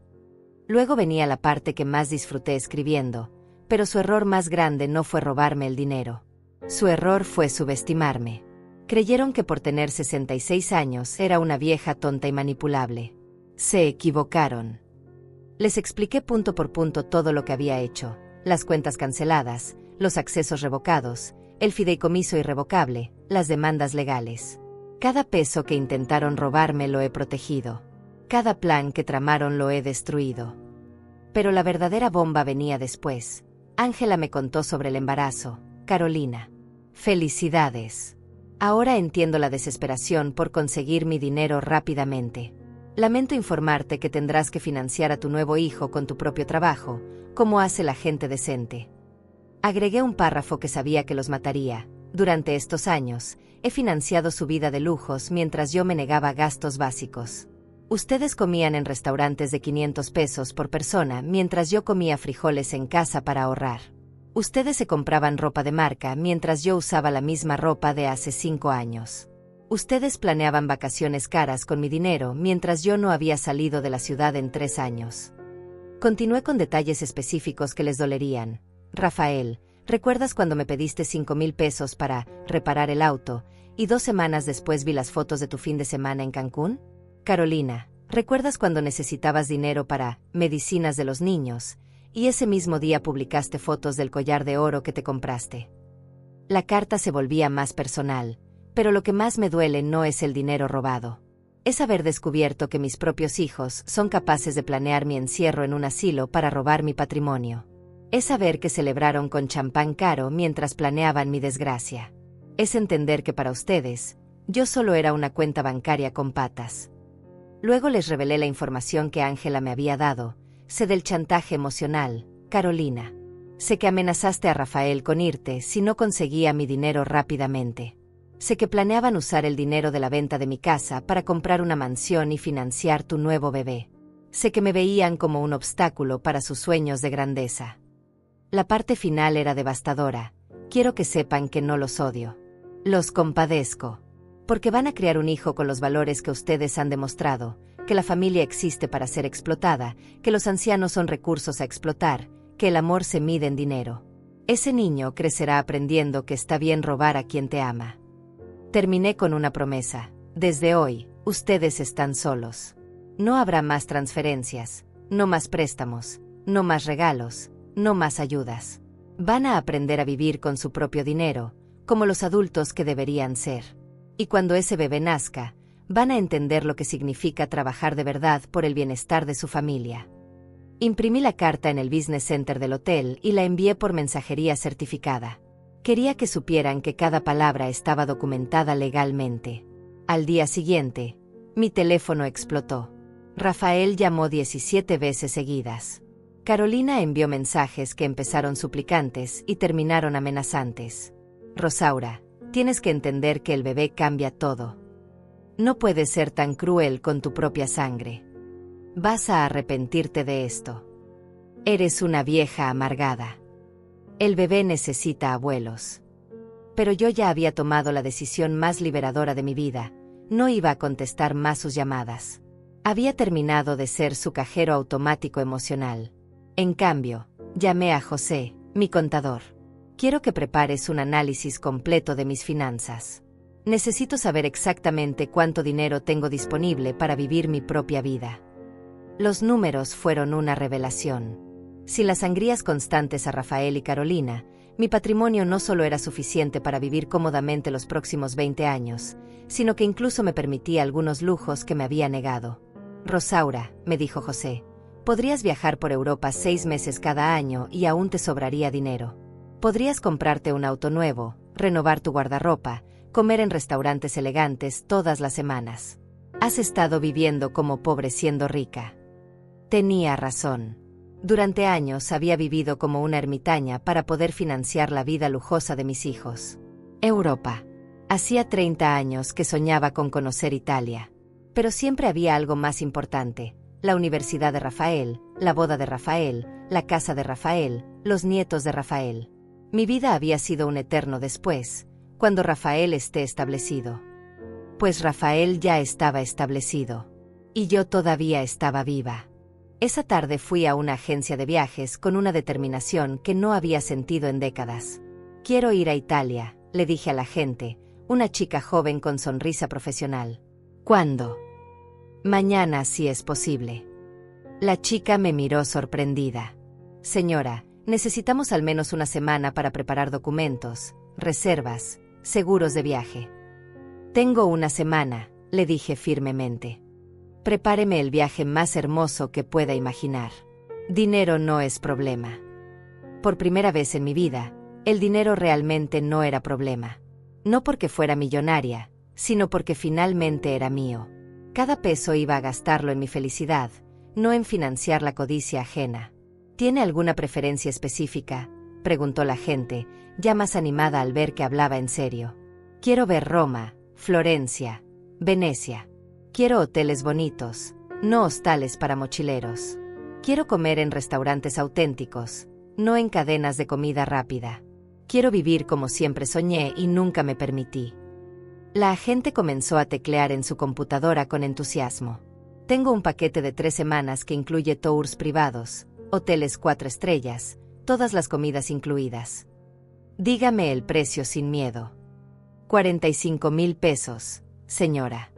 Luego venía la parte que más disfruté escribiendo, pero su error más grande no fue robarme el dinero. Su error fue subestimarme. Creyeron que por tener 66 años era una vieja tonta y manipulable. Se equivocaron. Les expliqué punto por punto todo lo que había hecho, las cuentas canceladas, los accesos revocados, el fideicomiso irrevocable, las demandas legales. Cada peso que intentaron robarme lo he protegido. Cada plan que tramaron lo he destruido. Pero la verdadera bomba venía después. Ángela me contó sobre el embarazo. Carolina. Felicidades. Ahora entiendo la desesperación por conseguir mi dinero rápidamente. Lamento informarte que tendrás que financiar a tu nuevo hijo con tu propio trabajo, como hace la gente decente. Agregué un párrafo que sabía que los mataría. Durante estos años, he financiado su vida de lujos mientras yo me negaba gastos básicos. Ustedes comían en restaurantes de 500 pesos por persona mientras yo comía frijoles en casa para ahorrar. Ustedes se compraban ropa de marca mientras yo usaba la misma ropa de hace 5 años. Ustedes planeaban vacaciones caras con mi dinero mientras yo no había salido de la ciudad en 3 años. Continué con detalles específicos que les dolerían. Rafael, ¿recuerdas cuando me pediste 5,000 pesos para reparar el auto y 2 semanas después vi las fotos de tu fin de semana en Cancún? Carolina, ¿Recuerdas cuando necesitabas dinero para medicinas de los niños, y ese mismo día publicaste fotos del collar de oro que te compraste? La carta se volvía más personal, pero lo que más me duele no es el dinero robado. Es haber descubierto que mis propios hijos son capaces de planear mi encierro en un asilo para robar mi patrimonio. Es saber que celebraron con champán caro mientras planeaban mi desgracia. Es entender que para ustedes, yo solo era una cuenta bancaria con patas. Luego les revelé la información que Ángela me había dado. Sé del chantaje emocional, Carolina. Sé que amenazaste a Rafael con irte si no conseguía mi dinero rápidamente. Sé que planeaban usar el dinero de la venta de mi casa para comprar una mansión y financiar tu nuevo bebé. Sé que me veían como un obstáculo para sus sueños de grandeza. La parte final era devastadora. Quiero que sepan que no los odio. Los compadezco. Porque van a criar un hijo con los valores que ustedes han demostrado, que la familia existe para ser explotada, que los ancianos son recursos a explotar, que el amor se mide en dinero. Ese niño crecerá aprendiendo que está bien robar a quien te ama. Terminé con una promesa. Desde hoy, ustedes están solos. No habrá más transferencias, no más préstamos, no más regalos, no más ayudas. Van a aprender a vivir con su propio dinero, como los adultos que deberían ser. Y cuando ese bebé nazca, van a entender lo que significa trabajar de verdad por el bienestar de su familia. Imprimí la carta en el Business Center del hotel y la envié por mensajería certificada. Quería que supieran que cada palabra estaba documentada legalmente. Al día siguiente, mi teléfono explotó. Rafael llamó 17 veces seguidas. Carolina envió mensajes que empezaron suplicantes y terminaron amenazantes. Rosaura, tienes que entender que el bebé cambia todo. No puedes ser tan cruel con tu propia sangre. Vas a arrepentirte de esto. Eres una vieja amargada. El bebé necesita abuelos. Pero yo ya había tomado la decisión más liberadora de mi vida. No iba a contestar más sus llamadas. Había terminado de ser su cajero automático emocional. En cambio, llamé a José, mi contador. Quiero que prepares un análisis completo de mis finanzas. Necesito saber exactamente cuánto dinero tengo disponible para vivir mi propia vida. Los números fueron una revelación. Sin las sangrías constantes a Rafael y Carolina, mi patrimonio no solo era suficiente para vivir cómodamente los próximos 20 años, sino que incluso me permitía algunos lujos que me había negado. Rosaura, me dijo José, podrías viajar por Europa 6 meses cada año y aún te sobraría dinero. Podrías comprarte un auto nuevo, renovar tu guardarropa, comer en restaurantes elegantes todas las semanas. Has estado viviendo como pobre siendo rica. Tenía razón. Durante años había vivido como una ermitaña para poder financiar la vida lujosa de mis hijos. Europa. Hacía 30 años que soñaba con conocer Italia. Pero siempre había algo más importante: la universidad de Rafael, la boda de Rafael, la casa de Rafael, los nietos de Rafael. Mi vida había sido un eterno después, cuando Rafael esté establecido. Pues Rafael ya estaba establecido. Y yo todavía estaba viva. Esa tarde fui a una agencia de viajes con una determinación que no había sentido en décadas. Quiero ir a Italia, le dije a la agente, una chica joven con sonrisa profesional. ¿Cuándo? Mañana, si es posible. La chica me miró sorprendida. Señora, necesitamos al menos una semana para preparar documentos, reservas, seguros de viaje. Tengo una semana, le dije firmemente. Prepáreme el viaje más hermoso que pueda imaginar. Dinero no es problema. Por primera vez en mi vida, el dinero realmente no era problema. No porque fuera millonaria, sino porque finalmente era mío. Cada peso iba a gastarlo en mi felicidad, no en financiar la codicia ajena. ¿Tiene alguna preferencia específica?, preguntó la gente, ya más animada al ver que hablaba en serio. Quiero ver Roma, Florencia, Venecia. Quiero hoteles bonitos, no hostales para mochileros. Quiero comer en restaurantes auténticos, no en cadenas de comida rápida. Quiero vivir como siempre soñé y nunca me permití. La agente comenzó a teclear en su computadora con entusiasmo. Tengo un paquete de 3 semanas que incluye tours privados, hoteles 4 estrellas, todas las comidas incluidas. Dígame el precio sin miedo. 45,000 pesos, señora.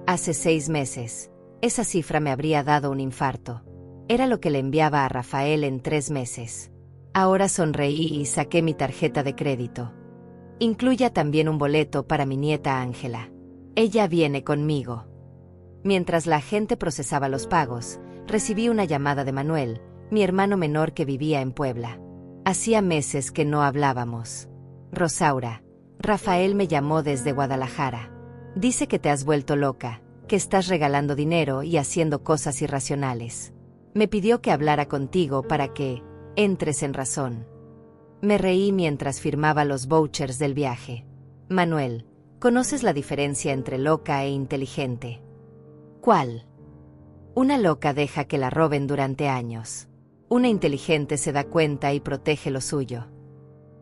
Hace 6 meses, Esa cifra me habría dado un infarto. Era lo que le enviaba a Rafael en 3 meses. Ahora sonreí y saqué mi tarjeta de crédito. Incluya también un boleto para mi nieta Ángela. Ella viene conmigo. Mientras la agente procesaba los pagos, recibí una llamada de Manuel, mi hermano menor que vivía en Puebla. Hacía meses que no hablábamos. Rosaura, Rafael me llamó desde Guadalajara. Dice que te has vuelto loca, que estás regalando dinero y haciendo cosas irracionales. Me pidió que hablara contigo para que entres en razón. Me reí mientras firmaba los vouchers del viaje. Manuel, ¿conoces la diferencia entre loca e inteligente? ¿Cuál? Una loca deja que la roben durante años. Una inteligente se da cuenta y protege lo suyo.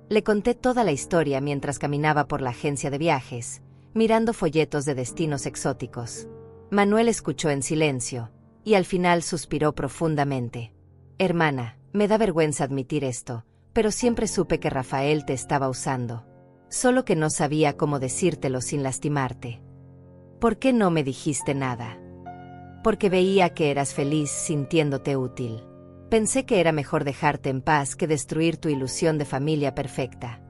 Le conté toda la historia mientras caminaba por la agencia de viajes, mirando folletos de destinos exóticos. Manuel escuchó en silencio, y al final suspiró profundamente. Hermana, me da vergüenza admitir esto, pero siempre supe que Rafael te estaba usando. Solo que no sabía cómo decírtelo sin lastimarte. ¿Por qué no me dijiste nada? Porque veía que eras feliz sintiéndote útil. Pensé que era mejor dejarte en paz que destruir tu ilusión de familia perfecta.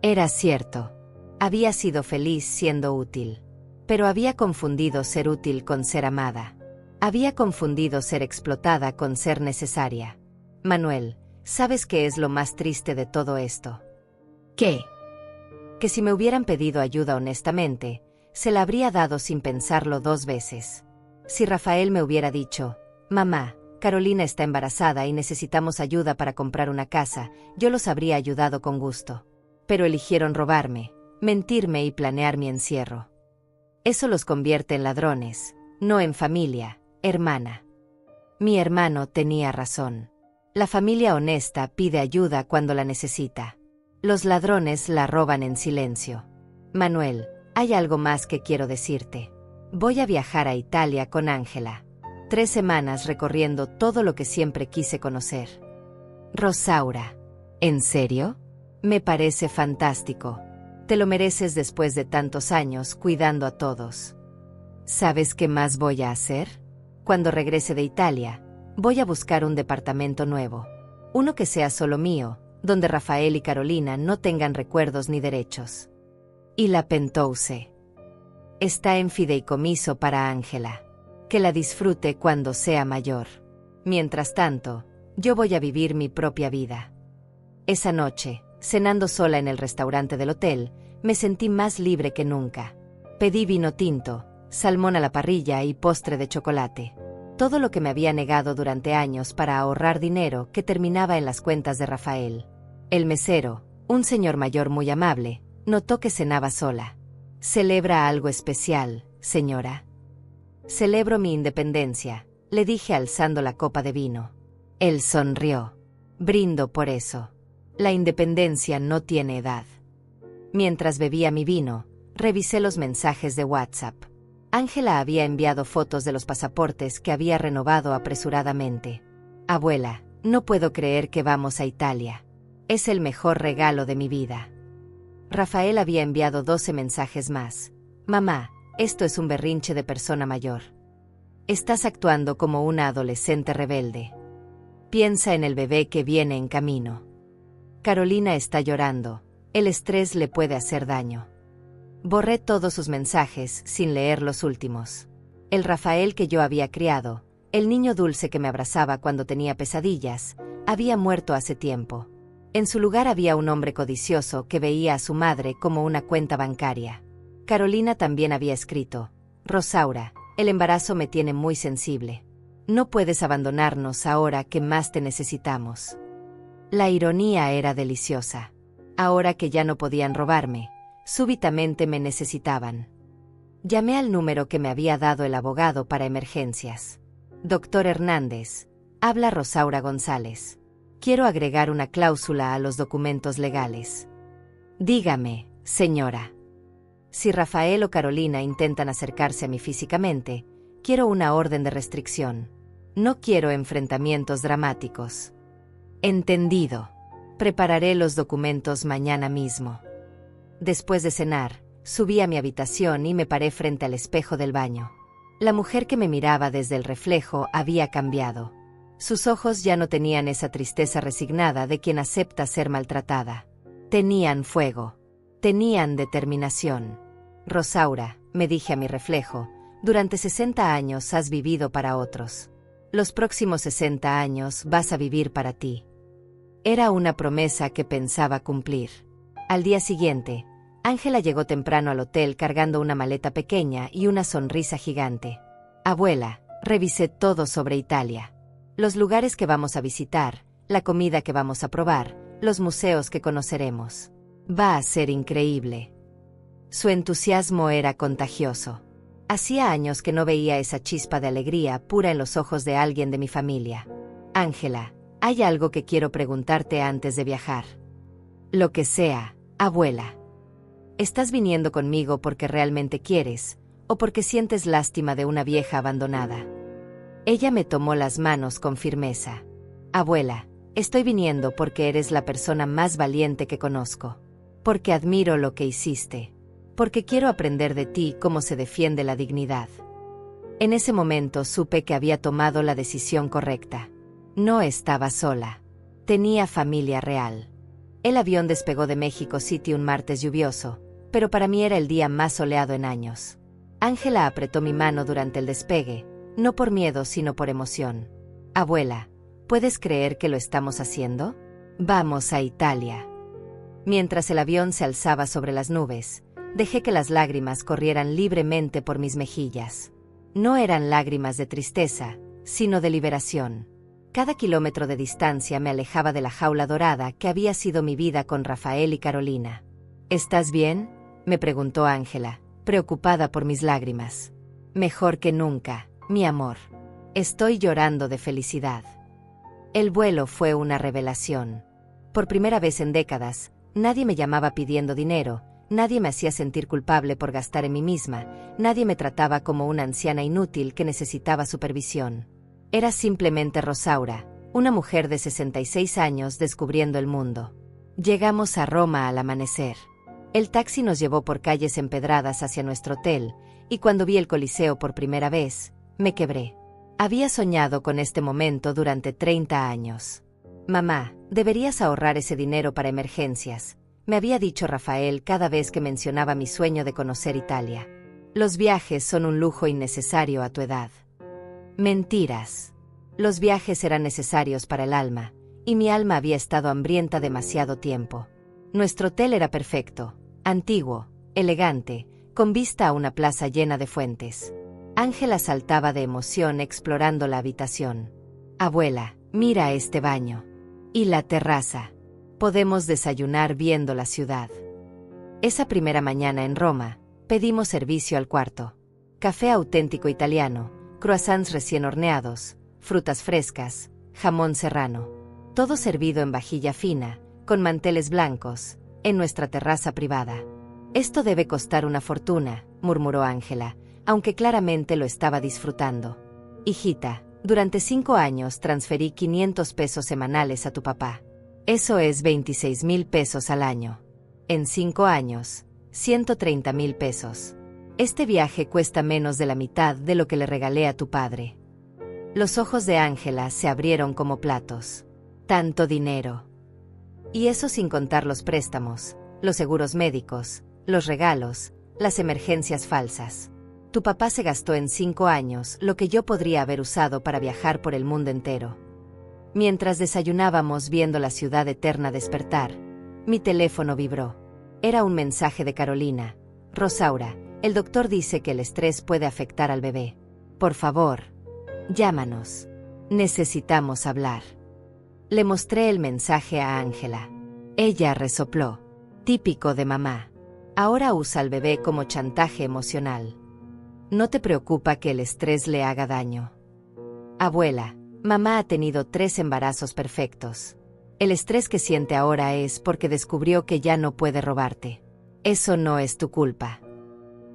Era cierto. Había sido feliz siendo útil. Pero había confundido ser útil con ser amada. Había confundido ser explotada con ser necesaria. Manuel, ¿sabes qué es lo más triste de todo esto? ¿Qué? Que si me hubieran pedido ayuda honestamente, se la habría dado sin pensarlo 2 veces. Si Rafael me hubiera dicho, mamá, Carolina está embarazada y necesitamos ayuda para comprar una casa, yo los habría ayudado con gusto. Pero eligieron robarme, mentirme y planear mi encierro. Eso los convierte en ladrones, no en familia, hermana. Mi hermano tenía razón. La familia honesta pide ayuda cuando la necesita. Los ladrones la roban en silencio. Manuel, hay algo más que quiero decirte. Voy a viajar a Italia con Ángela. 3 semanas recorriendo todo lo que siempre quise conocer. Rosaura, ¿en serio? Me parece fantástico. Te lo mereces después de tantos años cuidando a todos. ¿Sabes qué más voy a hacer? Cuando regrese de Italia, voy a buscar un departamento nuevo. Uno que sea solo mío, donde Rafael y Carolina no tengan recuerdos ni derechos. Y la Penthouse está en fideicomiso para Ángela. Que la disfrute cuando sea mayor. Mientras tanto, yo voy a vivir mi propia vida. Esa noche, cenando sola en el restaurante del hotel, me sentí más libre que nunca. Pedí vino tinto, salmón a la parrilla y postre de chocolate. Todo lo que me había negado durante años para ahorrar dinero que terminaba en las cuentas de Rafael. El mesero, un señor mayor muy amable, notó que cenaba sola. ¿Celebra algo especial, señora? Celebro mi independencia, le dije alzando la copa de vino. Él sonrió. Brindo por eso. La independencia no tiene edad. Mientras bebía mi vino, revisé los mensajes de WhatsApp. Ángela había enviado fotos de los pasaportes que había renovado apresuradamente. Abuela, no puedo creer que vamos a Italia. Es el mejor regalo de mi vida. Rafael había enviado 12 mensajes más. Mamá, esto es un berrinche de persona mayor. Estás actuando como una adolescente rebelde. Piensa en el bebé que viene en camino. Carolina está llorando. El estrés le puede hacer daño. Borré todos sus mensajes sin leer los últimos. El Rafael que yo había criado, el niño dulce que me abrazaba cuando tenía pesadillas, había muerto hace tiempo. En su lugar había un hombre codicioso que veía a su madre como una cuenta bancaria. Carolina también había escrito: Rosaura, el embarazo me tiene muy sensible. No puedes abandonarnos ahora que más te necesitamos. La ironía era deliciosa. Ahora que ya no podían robarme, súbitamente me necesitaban. Llamé al número que me había dado el abogado para emergencias. Doctor Hernández, habla Rosaura González. Quiero agregar una cláusula a los documentos legales. Dígame, señora. Si Rafael o Carolina intentan acercarse a mí físicamente, quiero una orden de restricción. No quiero enfrentamientos dramáticos. Entendido. Prepararé los documentos mañana mismo. Después de cenar, subí a mi habitación y me paré frente al espejo del baño. La mujer que me miraba desde el reflejo había cambiado. Sus ojos ya no tenían esa tristeza resignada de quien acepta ser maltratada. Tenían fuego. Tenían determinación. Rosaura, me dije a mi reflejo, durante 60 años has vivido para otros. Los próximos 60 años vas a vivir para ti. Era una promesa que pensaba cumplir. Al día siguiente, Ángela llegó temprano al hotel cargando una maleta pequeña y una sonrisa gigante. Abuela, revisé todo sobre Italia. Los lugares que vamos a visitar, la comida que vamos a probar, los museos que conoceremos. Va a ser increíble. Su entusiasmo era contagioso. Hacía años que no veía esa chispa de alegría pura en los ojos de alguien de mi familia. Ángela, hay algo que quiero preguntarte antes de viajar. Lo que sea, abuela. ¿Estás viniendo conmigo porque realmente quieres, o porque sientes lástima de una vieja abandonada? Ella me tomó las manos con firmeza. Abuela, estoy viniendo porque eres la persona más valiente que conozco. Porque admiro lo que hiciste. Porque quiero aprender de ti cómo se defiende la dignidad. En ese momento supe que había tomado la decisión correcta. No estaba sola. Tenía familia real. El avión despegó de México City un martes lluvioso, pero para mí era el día más soleado en años. Ángela apretó mi mano durante el despegue, no por miedo sino por emoción. Abuela, ¿puedes creer que lo estamos haciendo? Vamos a Italia. Mientras el avión se alzaba sobre las nubes, dejé que las lágrimas corrieran libremente por mis mejillas. No eran lágrimas de tristeza, sino de liberación. Cada kilómetro de distancia me alejaba de la jaula dorada que había sido mi vida con Rafael y Carolina. ¿Estás bien?, me preguntó Ángela, preocupada por mis lágrimas. Mejor que nunca, mi amor. Estoy llorando de felicidad. El vuelo fue una revelación. Por primera vez en décadas, nadie me llamaba pidiendo dinero, nadie me hacía sentir culpable por gastar en mí misma, nadie me trataba como una anciana inútil que necesitaba supervisión. Era simplemente Rosaura, una mujer de 66 años descubriendo el mundo. Llegamos a Roma al amanecer. El taxi nos llevó por calles empedradas hacia nuestro hotel, y cuando vi el Coliseo por primera vez, me quebré. Había soñado con este momento durante 30 años. Mamá, deberías ahorrar ese dinero para emergencias, me había dicho Rafael cada vez que mencionaba mi sueño de conocer Italia. Los viajes son un lujo innecesario a tu edad. Mentiras. Los viajes eran necesarios para el alma, y mi alma había estado hambrienta demasiado tiempo. Nuestro hotel era perfecto, antiguo, elegante, con vista a una plaza llena de fuentes. Ángela saltaba de emoción explorando la habitación. Abuela, mira este baño. Y la terraza. Podemos desayunar viendo la ciudad. Esa primera mañana en Roma, pedimos servicio al cuarto. Café auténtico italiano, croissants recién horneados, frutas frescas, jamón serrano. Todo servido en vajilla fina, con manteles blancos, en nuestra terraza privada. Esto debe costar una fortuna, murmuró Ángela, aunque claramente lo estaba disfrutando. Hijita, durante 5 años transferí 500 pesos semanales a tu papá. Eso es 26,000 pesos al año. En 5 años, 130,000 pesos. Este viaje cuesta menos de la mitad de lo que le regalé a tu padre. Los ojos de Ángela se abrieron como platos. Tanto dinero. Y eso sin contar los préstamos, los seguros médicos, los regalos, las emergencias falsas. Tu papá se gastó en 5 años lo que yo podría haber usado para viajar por el mundo entero. Mientras desayunábamos viendo la ciudad eterna despertar, mi teléfono vibró. Era un mensaje de Carolina. Rosaura, el doctor dice que el estrés puede afectar al bebé. Por favor, llámanos. Necesitamos hablar. Le mostré el mensaje a Ángela. Ella resopló. Típico de mamá. Ahora usa al bebé como chantaje emocional. ¿No te preocupa que el estrés le haga daño? Abuela, mamá ha tenido 3 embarazos perfectos. El estrés que siente ahora es porque descubrió que ya no puede robarte. Eso no es tu culpa.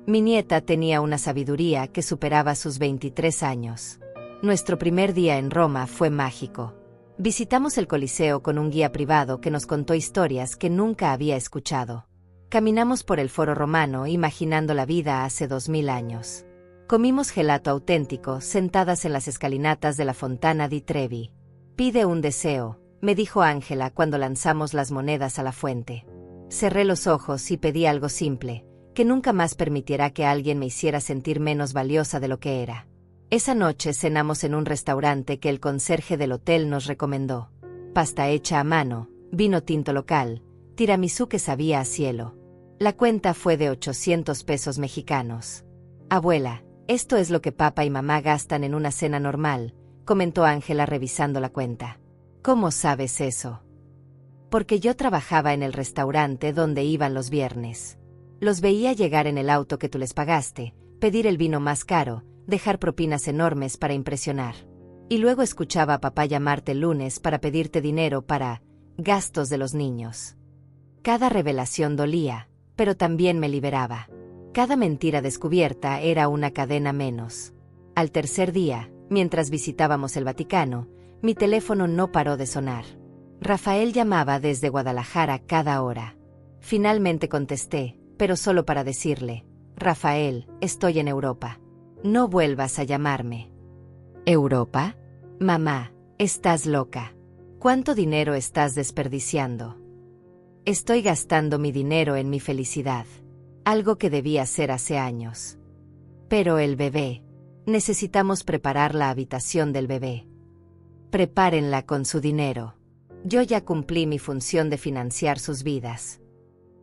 Mi nieta tenía una sabiduría que superaba sus 23 años. Nuestro primer día en Roma fue mágico. Visitamos el Coliseo con un guía privado que nos contó historias que nunca había escuchado. Caminamos por el Foro Romano imaginando la vida hace 2000 años. Comimos gelato auténtico, sentadas en las escalinatas de la Fontana di Trevi. Pide un deseo, me dijo Ángela cuando lanzamos las monedas a la fuente. Cerré los ojos y pedí algo simple, que nunca más permitiera que alguien me hiciera sentir menos valiosa de lo que era. Esa noche cenamos en un restaurante que el conserje del hotel nos recomendó. Pasta hecha a mano, vino tinto local, tiramisú que sabía a cielo. La cuenta fue de 800 pesos mexicanos. Abuela, esto es lo que papá y mamá gastan en una cena normal, comentó Ángela revisando la cuenta. ¿Cómo sabes eso? Porque yo trabajaba en el restaurante donde iban los viernes. Los veía llegar en el auto que tú les pagaste, pedir el vino más caro, dejar propinas enormes para impresionar. Y luego escuchaba a papá llamarte el lunes para pedirte dinero para gastos de los niños. Cada revelación dolía, pero también me liberaba. Cada mentira descubierta era una cadena menos. Al tercer día, mientras visitábamos el Vaticano, mi teléfono no paró de sonar. Rafael llamaba desde Guadalajara cada hora. Finalmente contesté, pero solo para decirle: Rafael, estoy en Europa. No vuelvas a llamarme. ¿Europa? Mamá, estás loca. ¿Cuánto dinero estás desperdiciando? Estoy gastando mi dinero en mi felicidad. Algo que debía hacer hace años. Pero el bebé. Necesitamos preparar la habitación del bebé. Prepárenla con su dinero. Yo ya cumplí mi función de financiar sus vidas.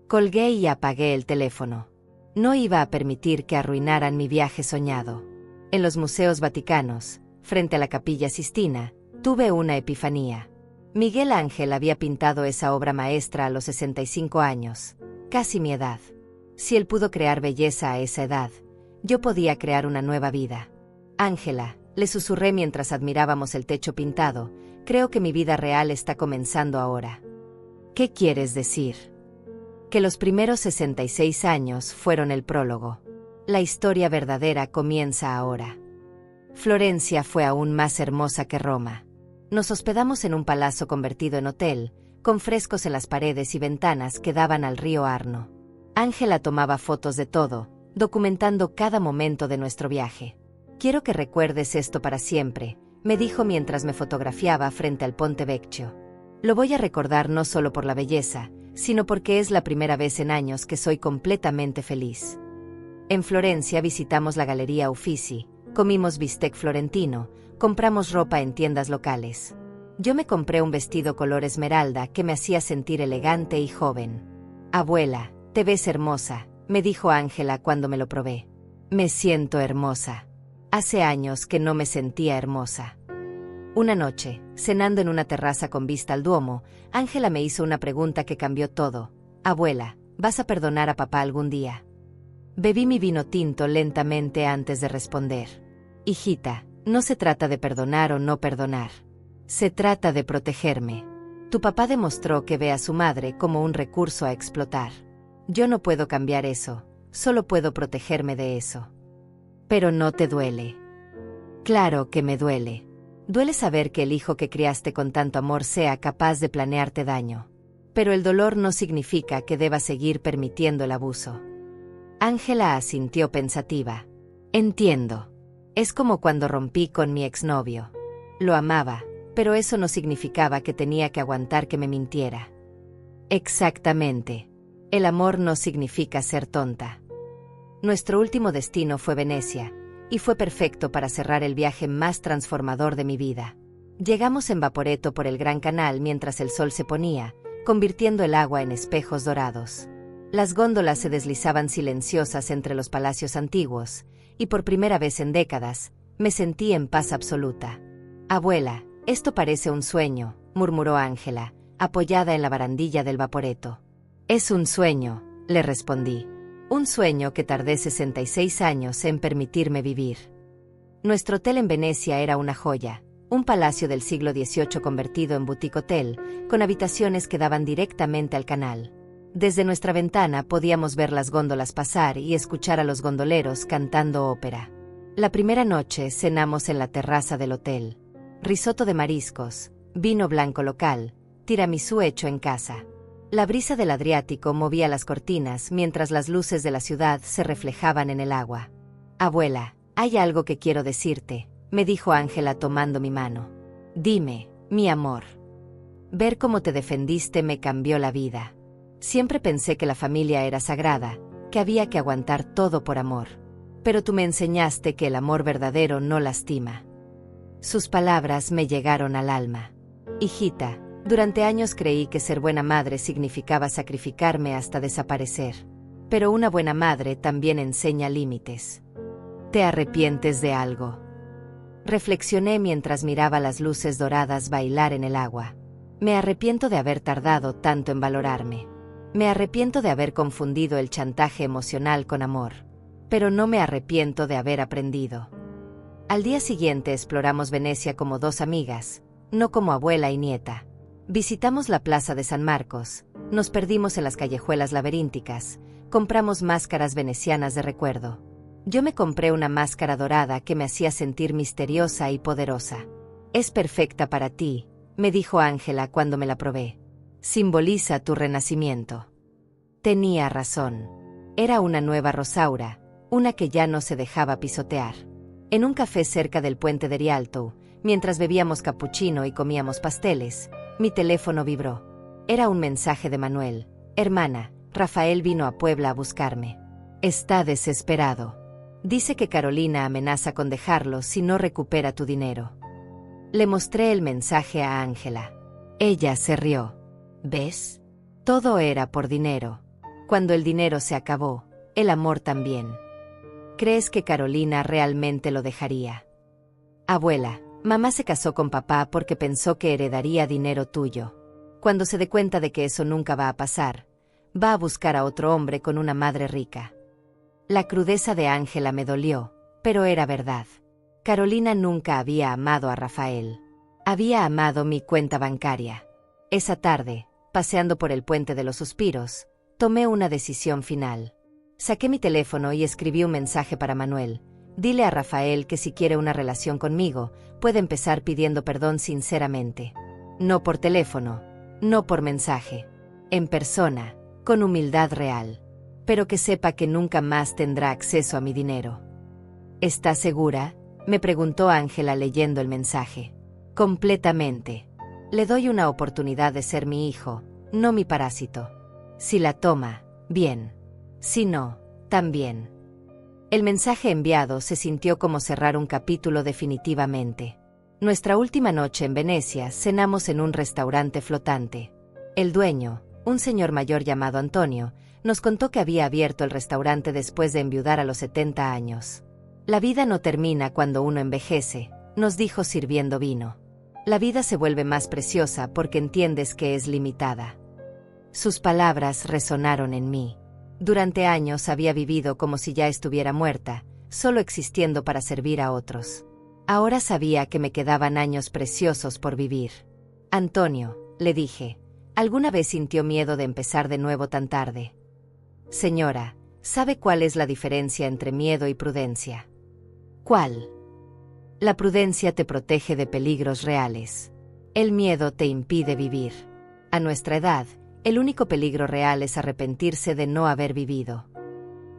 Colgué y apagué el teléfono. No iba a permitir que arruinaran mi viaje soñado. En los museos vaticanos, frente a la Capilla Sistina, tuve una epifanía. Miguel Ángel había pintado esa obra maestra a los 65 años, casi mi edad. Si él pudo crear belleza a esa edad, yo podía crear una nueva vida. Ángela, le susurré mientras admirábamos el techo pintado, creo que mi vida real está comenzando ahora. ¿Qué quieres decir? Que los primeros 66 años fueron el prólogo. La historia verdadera comienza ahora. Florencia fue aún más hermosa que Roma. Nos hospedamos en un palazzo convertido en hotel, con frescos en las paredes y ventanas que daban al río Arno. Ángela tomaba fotos de todo, documentando cada momento de nuestro viaje. Quiero que recuerdes esto para siempre, me dijo mientras me fotografiaba frente al Ponte Vecchio. Lo voy a recordar no solo por la belleza, sino porque es la primera vez en años que soy completamente feliz. En Florencia visitamos la Galería Uffizi, comimos bistec florentino, compramos ropa en tiendas locales. Yo me compré un vestido color esmeralda que me hacía sentir elegante y joven. Abuela, te ves hermosa, me dijo Ángela cuando me lo probé. Me siento hermosa. Hace años que no me sentía hermosa. Una noche, cenando en una terraza con vista al Duomo, Ángela me hizo una pregunta que cambió todo. Abuela, ¿vas a perdonar a papá algún día? Bebí mi vino tinto lentamente antes de responder. Hijita, no se trata de perdonar o no perdonar. Se trata de protegerme. Tu papá demostró que ve a su madre como un recurso a explotar. Yo no puedo cambiar eso, solo puedo protegerme de eso. Pero no te duele. Claro que me duele. Duele saber que el hijo que criaste con tanto amor sea capaz de planearte daño. Pero el dolor no significa que deba seguir permitiendo el abuso. Ángela asintió pensativa. Entiendo. Es como cuando rompí con mi exnovio. Lo amaba, pero eso no significaba que tenía que aguantar que me mintiera. Exactamente. El amor no significa ser tonta. Nuestro último destino fue Venecia, y fue perfecto para cerrar el viaje más transformador de mi vida. Llegamos en Vaporetto por el Gran Canal mientras el sol se ponía, convirtiendo el agua en espejos dorados. Las góndolas se deslizaban silenciosas entre los palacios antiguos, y por primera vez en décadas, me sentí en paz absoluta. Abuela, esto parece un sueño, murmuró Ángela, apoyada en la barandilla del Vaporetto. Es un sueño, le respondí. Un sueño que tardé 66 años en permitirme vivir. Nuestro hotel en Venecia era una joya, un palacio del siglo XVIII convertido en boutique hotel, con habitaciones que daban directamente al canal. Desde nuestra ventana podíamos ver las góndolas pasar y escuchar a los gondoleros cantando ópera. La primera noche cenamos en la terraza del hotel. Risotto de mariscos, vino blanco local, tiramisú hecho en casa. La brisa del Adriático movía las cortinas mientras las luces de la ciudad se reflejaban en el agua. Abuela, Hay algo que quiero decirte, me dijo Ángela tomando mi mano. Dime, mi amor. Ver cómo te defendiste me cambió la vida. Siempre pensé que la familia era sagrada, que había que aguantar todo por amor. Pero tú me enseñaste que el amor verdadero no lastima. Sus palabras me llegaron al alma. Hijita, durante años creí que ser buena madre significaba sacrificarme hasta desaparecer. Pero una buena madre también enseña límites. ¿Te arrepientes de algo? Reflexioné mientras miraba las luces doradas bailar en el agua. Me arrepiento de haber tardado tanto en valorarme. Me arrepiento de haber confundido el chantaje emocional con amor. Pero no me arrepiento de haber aprendido. Al día siguiente exploramos Venecia como dos amigas, no como abuela y nieta. Visitamos la plaza de San Marcos, nos perdimos en las callejuelas laberínticas, compramos máscaras venecianas de recuerdo. Yo me compré una máscara dorada que me hacía sentir misteriosa y poderosa. Es perfecta para ti, me dijo Ángela cuando me la probé. Simboliza tu renacimiento. Tenía razón. Era una nueva Rosaura, una que ya no se dejaba pisotear. En un café cerca del puente de Rialto, mientras bebíamos capuchino y comíamos pasteles, mi teléfono vibró. Era un mensaje de Manuel. Hermana, Rafael vino a Puebla a buscarme. Está desesperado. Dice que Carolina amenaza con dejarlo si no recupera tu dinero. Le mostré el mensaje a Ángela. Ella se rió. ¿Ves? Todo era por dinero. Cuando el dinero se acabó, el amor también. ¿Crees que Carolina realmente lo dejaría? Abuela, mamá se casó con papá porque pensó que heredaría dinero tuyo. Cuando se dé cuenta de que eso nunca va a pasar, va a buscar a otro hombre con una madre rica. La crudeza de Ángela me dolió, pero era verdad. Carolina nunca había amado a Rafael. Había amado mi cuenta bancaria. Esa tarde, paseando por el puente de los suspiros, tomé una decisión final. Saqué mi teléfono y escribí un mensaje para Manuel. Dile a Rafael que si quiere una relación conmigo, puede empezar pidiendo perdón sinceramente. No por teléfono, no por mensaje. En persona, con humildad real. Pero que sepa que nunca más tendrá acceso a mi dinero. ¿Estás segura?, me preguntó Ángela leyendo el mensaje. Completamente. Le doy una oportunidad de ser mi hijo, no mi parásito. Si la toma, bien. Si no, también. El mensaje enviado se sintió como cerrar un capítulo definitivamente. Nuestra última noche en Venecia cenamos en un restaurante flotante. El dueño, un señor mayor llamado Antonio, nos contó que había abierto el restaurante después de enviudar a los 70 años. La vida no termina cuando uno envejece, nos dijo sirviendo vino. La vida se vuelve más preciosa porque entiendes que es limitada. Sus palabras resonaron en mí. Durante años había vivido como si ya estuviera muerta, solo existiendo para servir a otros. Ahora sabía que me quedaban años preciosos por vivir. Antonio, le dije, ¿alguna vez sintió miedo de empezar de nuevo tan tarde? Señora, ¿sabe cuál es la diferencia entre miedo y prudencia? ¿Cuál? La prudencia te protege de peligros reales. El miedo te impide vivir. A nuestra edad, el único peligro real es arrepentirse de no haber vivido.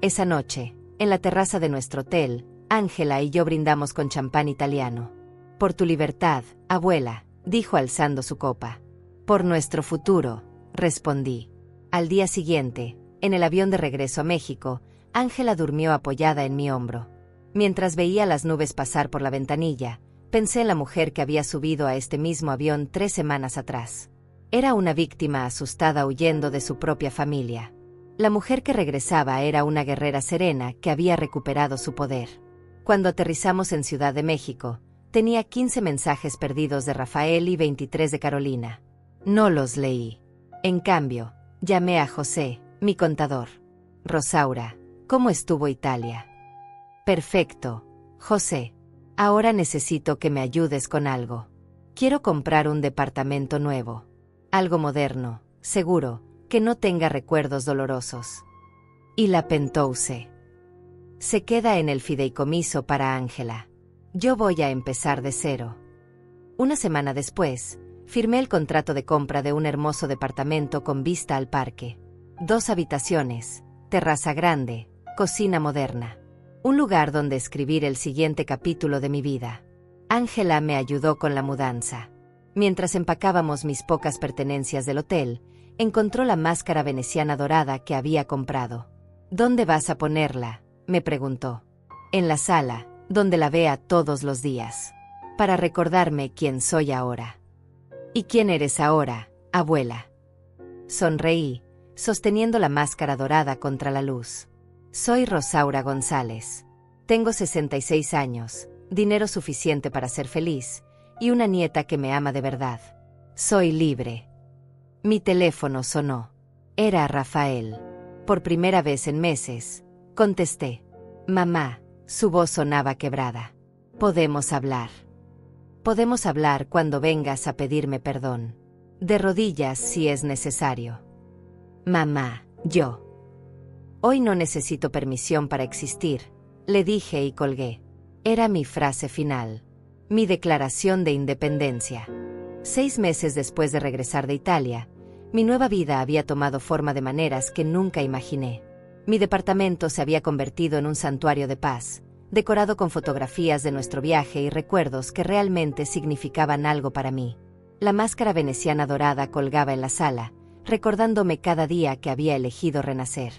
Esa noche, en la terraza de nuestro hotel, Ángela y yo brindamos con champán italiano. Por tu libertad, abuela, dijo alzando su copa. Por nuestro futuro, respondí. Al día siguiente, en el avión de regreso a México, Ángela durmió apoyada en mi hombro. Mientras veía las nubes pasar por la ventanilla, pensé en la mujer que había subido a este mismo avión 3 semanas atrás. Era una víctima asustada huyendo de su propia familia. La mujer que regresaba era una guerrera serena que había recuperado su poder. Cuando aterrizamos en Ciudad de México, tenía 15 mensajes perdidos de Rafael y 23 de Carolina. No los leí. En cambio, llamé a José, mi contador. Rosaura, ¿cómo estuvo Italia? Perfecto, José. Ahora necesito que me ayudes con algo. Quiero comprar un departamento nuevo. Algo moderno, seguro, que no tenga recuerdos dolorosos. Y la Penthouse. Se queda en el fideicomiso para Ángela. Yo voy a empezar de cero. Una semana después, firmé el contrato de compra de un hermoso departamento con vista al parque. 2 habitaciones, terraza grande, cocina moderna. Un lugar donde escribir el siguiente capítulo de mi vida. Ángela me ayudó con la mudanza. Mientras empacábamos mis pocas pertenencias del hotel, encontró la máscara veneciana dorada que había comprado. ¿Dónde vas a ponerla?, me preguntó. En la sala, donde la vea todos los días. Para recordarme quién soy ahora. ¿Y quién eres ahora, abuela? Sonreí, sosteniendo la máscara dorada contra la luz. Soy Rosaura González. Tengo 66 años, dinero suficiente para ser feliz, y una nieta que me ama de verdad. Soy libre. Mi teléfono sonó. Era Rafael. Por primera vez en meses, contesté. Mamá, su voz sonaba quebrada. Podemos hablar. Podemos hablar cuando vengas a pedirme perdón. De rodillas si es necesario. Mamá, yo. Hoy no necesito permisión para existir, le dije y colgué. Era mi frase final. Mi declaración de independencia. 6 meses después de regresar de Italia, mi nueva vida había tomado forma de maneras que nunca imaginé. Mi departamento se había convertido en un santuario de paz, decorado con fotografías de nuestro viaje y recuerdos que realmente significaban algo para mí. La máscara veneciana dorada colgaba en la sala, recordándome cada día que había elegido renacer.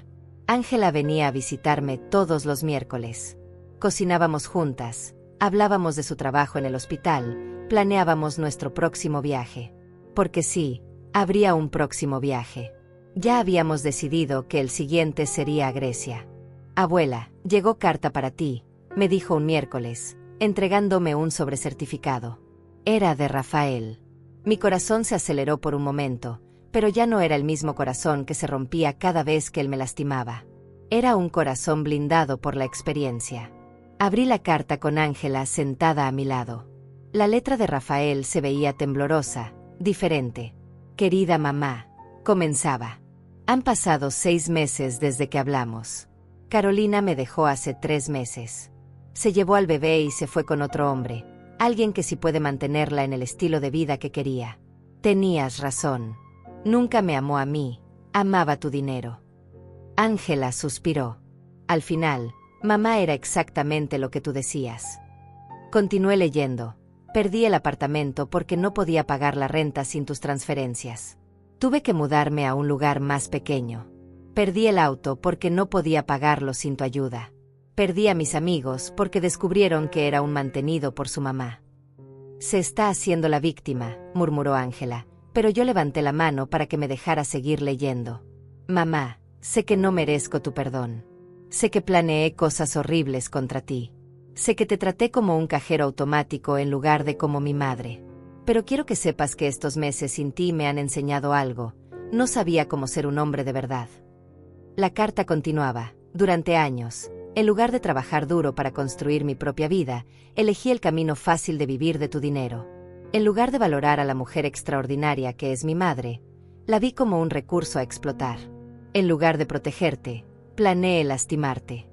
Ángela venía a visitarme todos los miércoles. Cocinábamos juntas, hablábamos de su trabajo en el hospital, planeábamos nuestro próximo viaje. Porque sí, habría un próximo viaje. Ya habíamos decidido que el siguiente sería a Grecia. Abuela, llegó carta para ti, me dijo un miércoles, entregándome un sobrecertificado. Era de Rafael. Mi corazón se aceleró por un momento, pero ya no era el mismo corazón que se rompía cada vez que él me lastimaba. Era un corazón blindado por la experiencia. Abrí la carta con Ángela sentada a mi lado. La letra de Rafael se veía temblorosa, diferente. Querida mamá, comenzaba. Han pasado 6 meses desde que hablamos. Carolina me dejó hace 3 meses. Se llevó al bebé y se fue con otro hombre, alguien que sí puede mantenerla en el estilo de vida que quería. Tenías razón. Nunca me amó a mí, amaba tu dinero. Ángela suspiró. Al final, mamá era exactamente lo que tú decías. Continué leyendo. Perdí el apartamento porque no podía pagar la renta sin tus transferencias. Tuve que mudarme a un lugar más pequeño. Perdí el auto porque no podía pagarlo sin tu ayuda. Perdí a mis amigos porque descubrieron que era un mantenido por su mamá. Se está haciendo la víctima, murmuró Ángela, pero yo levanté la mano para que me dejara seguir leyendo. Mamá, sé que no merezco tu perdón. Sé que planeé cosas horribles contra ti. Sé que te traté como un cajero automático en lugar de como mi madre. Pero quiero que sepas que estos meses sin ti me han enseñado algo. No sabía cómo ser un hombre de verdad. La carta continuaba. Durante años, en lugar de trabajar duro para construir mi propia vida, elegí el camino fácil de vivir de tu dinero. En lugar de valorar a la mujer extraordinaria que es mi madre, la vi como un recurso a explotar. En lugar de protegerte, planeé lastimarte.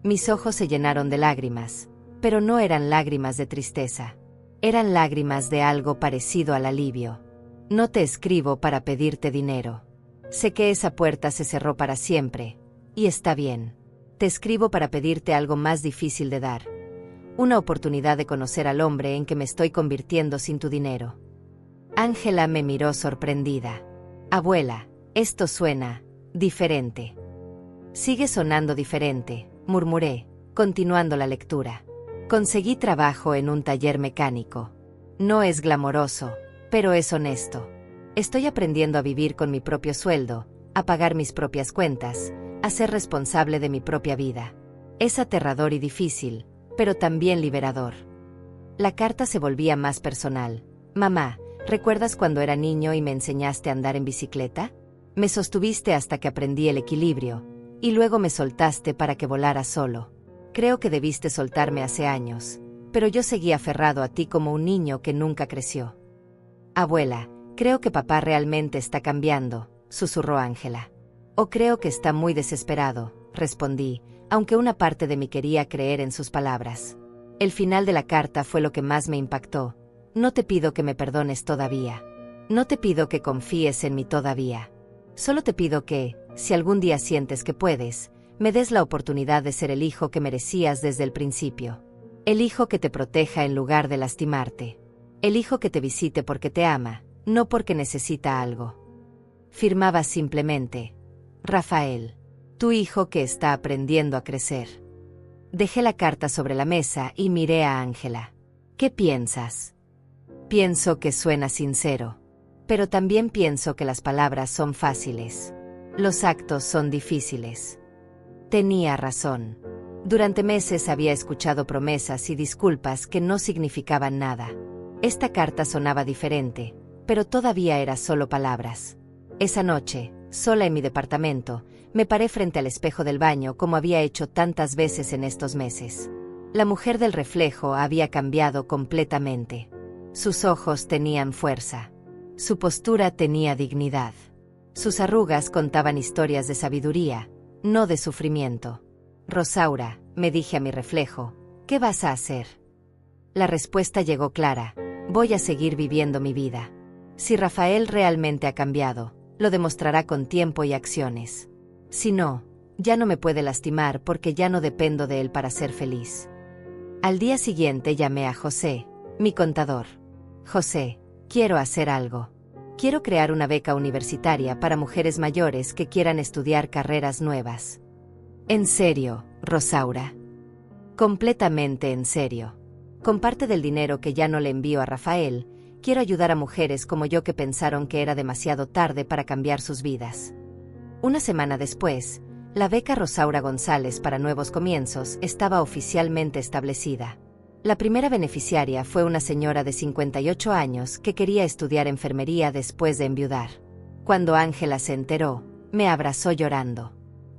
Mis ojos se llenaron de lágrimas, pero no eran lágrimas de tristeza. Eran lágrimas de algo parecido al alivio. No te escribo para pedirte dinero. Sé que esa puerta se cerró para siempre, y está bien. Te escribo para pedirte algo más difícil de dar. Una oportunidad de conocer al hombre en que me estoy convirtiendo sin tu dinero. Ángela me miró sorprendida. Abuela, esto suena diferente. Sigue sonando diferente, murmuré, continuando la lectura. Conseguí trabajo en un taller mecánico. No es glamoroso, pero es honesto. Estoy aprendiendo a vivir con mi propio sueldo, a pagar mis propias cuentas, a ser responsable de mi propia vida. Es aterrador y difícil, pero también liberador. La carta se volvía más personal. Mamá, ¿recuerdas cuando era niño y me enseñaste a andar en bicicleta? Me sostuviste hasta que aprendí el equilibrio, y luego me soltaste para que volara solo. Creo que debiste soltarme hace años, pero yo seguí aferrado a ti como un niño que nunca creció. Abuela, creo que papá realmente está cambiando, susurró Ángela. O creo que está muy desesperado, respondí, aunque una parte de mí quería creer en sus palabras. El final de la carta fue lo que más me impactó. No te pido que me perdones todavía. No te pido que confíes en mí todavía. Solo te pido que, si algún día sientes que puedes, me des la oportunidad de ser el hijo que merecías desde el principio. El hijo que te proteja en lugar de lastimarte. El hijo que te visite porque te ama, no porque necesita algo. Firmaba simplemente: Rafael, tu hijo que está aprendiendo a crecer. Dejé la carta sobre la mesa y miré a Ángela. ¿Qué piensas? Pienso que suena sincero. Pero también pienso que las palabras son fáciles. Los actos son difíciles. Tenía razón. Durante meses había escuchado promesas y disculpas que no significaban nada. Esta carta sonaba diferente, pero todavía era solo palabras. Esa noche, sola en mi departamento, me paré frente al espejo del baño como había hecho tantas veces en estos meses. La mujer del reflejo había cambiado completamente. Sus ojos tenían fuerza. Su postura tenía dignidad. Sus arrugas contaban historias de sabiduría, no de sufrimiento. Rosaura, me dije a mi reflejo, ¿qué vas a hacer? La respuesta llegó clara: voy a seguir viviendo mi vida. Si Rafael realmente ha cambiado, lo demostrará con tiempo y acciones. Si no, ya no me puede lastimar porque ya no dependo de él para ser feliz. Al día siguiente llamé a José, mi contador. José, quiero hacer algo. Quiero crear una beca universitaria para mujeres mayores que quieran estudiar carreras nuevas. ¿En serio, Rosaura? Completamente en serio. Con parte del dinero que ya no le envío a Rafael, quiero ayudar a mujeres como yo que pensaron que era demasiado tarde para cambiar sus vidas. Una semana después, la beca Rosaura González para Nuevos Comienzos estaba oficialmente establecida. La primera beneficiaria fue una señora de 58 años que quería estudiar enfermería después de enviudar. Cuando Ángela se enteró, me abrazó llorando.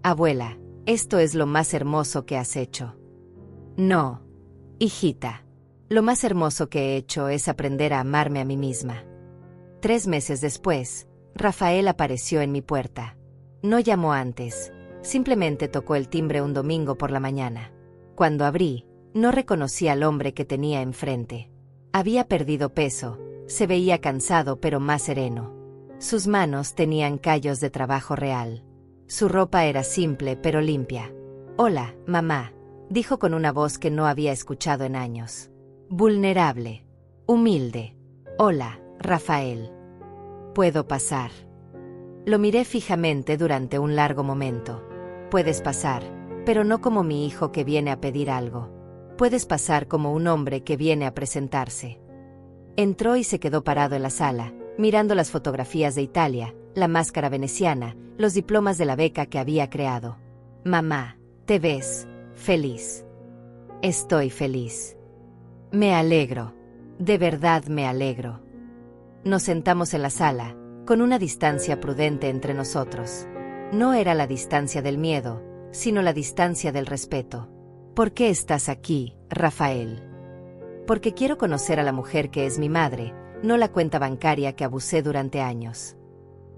Abuela, esto es lo más hermoso que has hecho. No, hijita. Lo más hermoso que he hecho es aprender a amarme a mí misma. 3 meses después, Rafael apareció en mi puerta. No llamó antes, simplemente tocó el timbre un domingo por la mañana. Cuando abrí, no reconocí al hombre que tenía enfrente. Había perdido peso, se veía cansado pero más sereno. Sus manos tenían callos de trabajo real. Su ropa era simple pero limpia. Hola, mamá, dijo con una voz que no había escuchado en años. Vulnerable. Humilde. Hola, Rafael. ¿Puedo pasar? Lo miré fijamente durante un largo momento. Puedes pasar, pero no como mi hijo que viene a pedir algo. Puedes pasar como un hombre que viene a presentarse. Entró y se quedó parado en la sala, mirando las fotografías de Italia, la máscara veneciana, los diplomas de la beca que había creado. Mamá, ¿te ves feliz? Estoy feliz. Me alegro. De verdad me alegro. Nos sentamos en la sala, con una distancia prudente entre nosotros. No era la distancia del miedo, sino la distancia del respeto. ¿Por qué estás aquí, Rafael? Porque quiero conocer a la mujer que es mi madre, no la cuenta bancaria que abusé durante años.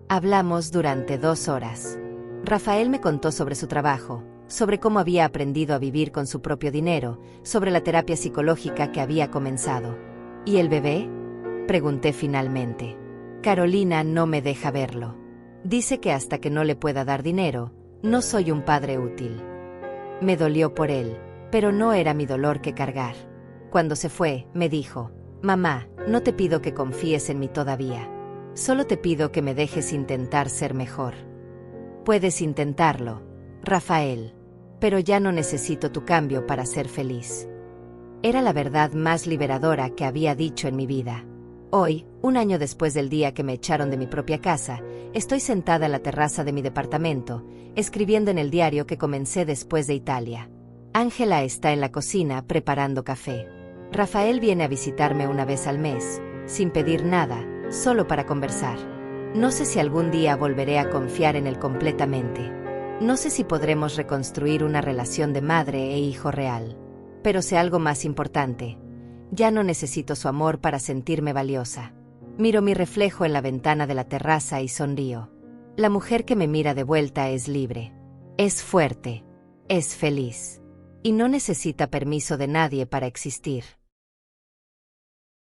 Hablamos durante 2 horas. Rafael me contó sobre su trabajo, sobre cómo había aprendido a vivir con su propio dinero, sobre la terapia psicológica que había comenzado. ¿Y el bebé? Pregunté finalmente. Carolina no me deja verlo. Dice que hasta que no le pueda dar dinero, no soy un padre útil. Me dolió por él, pero no era mi dolor que cargar. Cuando se fue, me dijo: mamá, no te pido que confíes en mí todavía. Solo te pido que me dejes intentar ser mejor. Puedes intentarlo, Rafael, pero ya no necesito tu cambio para ser feliz. Era la verdad más liberadora que había dicho en mi vida. Hoy, 1 año después del día que me echaron de mi propia casa, estoy sentada en la terraza de mi departamento, escribiendo en el diario que comencé después de Italia. Ángela está en la cocina preparando café. Rafael viene a visitarme una vez al mes, sin pedir nada, solo para conversar. No sé si algún día volveré a confiar en él completamente. No sé si podremos reconstruir una relación de madre e hijo real. Pero sé algo más importante. Ya no necesito su amor para sentirme valiosa. Miro mi reflejo en la ventana de la terraza y sonrío. La mujer que me mira de vuelta es libre. Es fuerte. Es feliz. Y no necesita permiso de nadie para existir.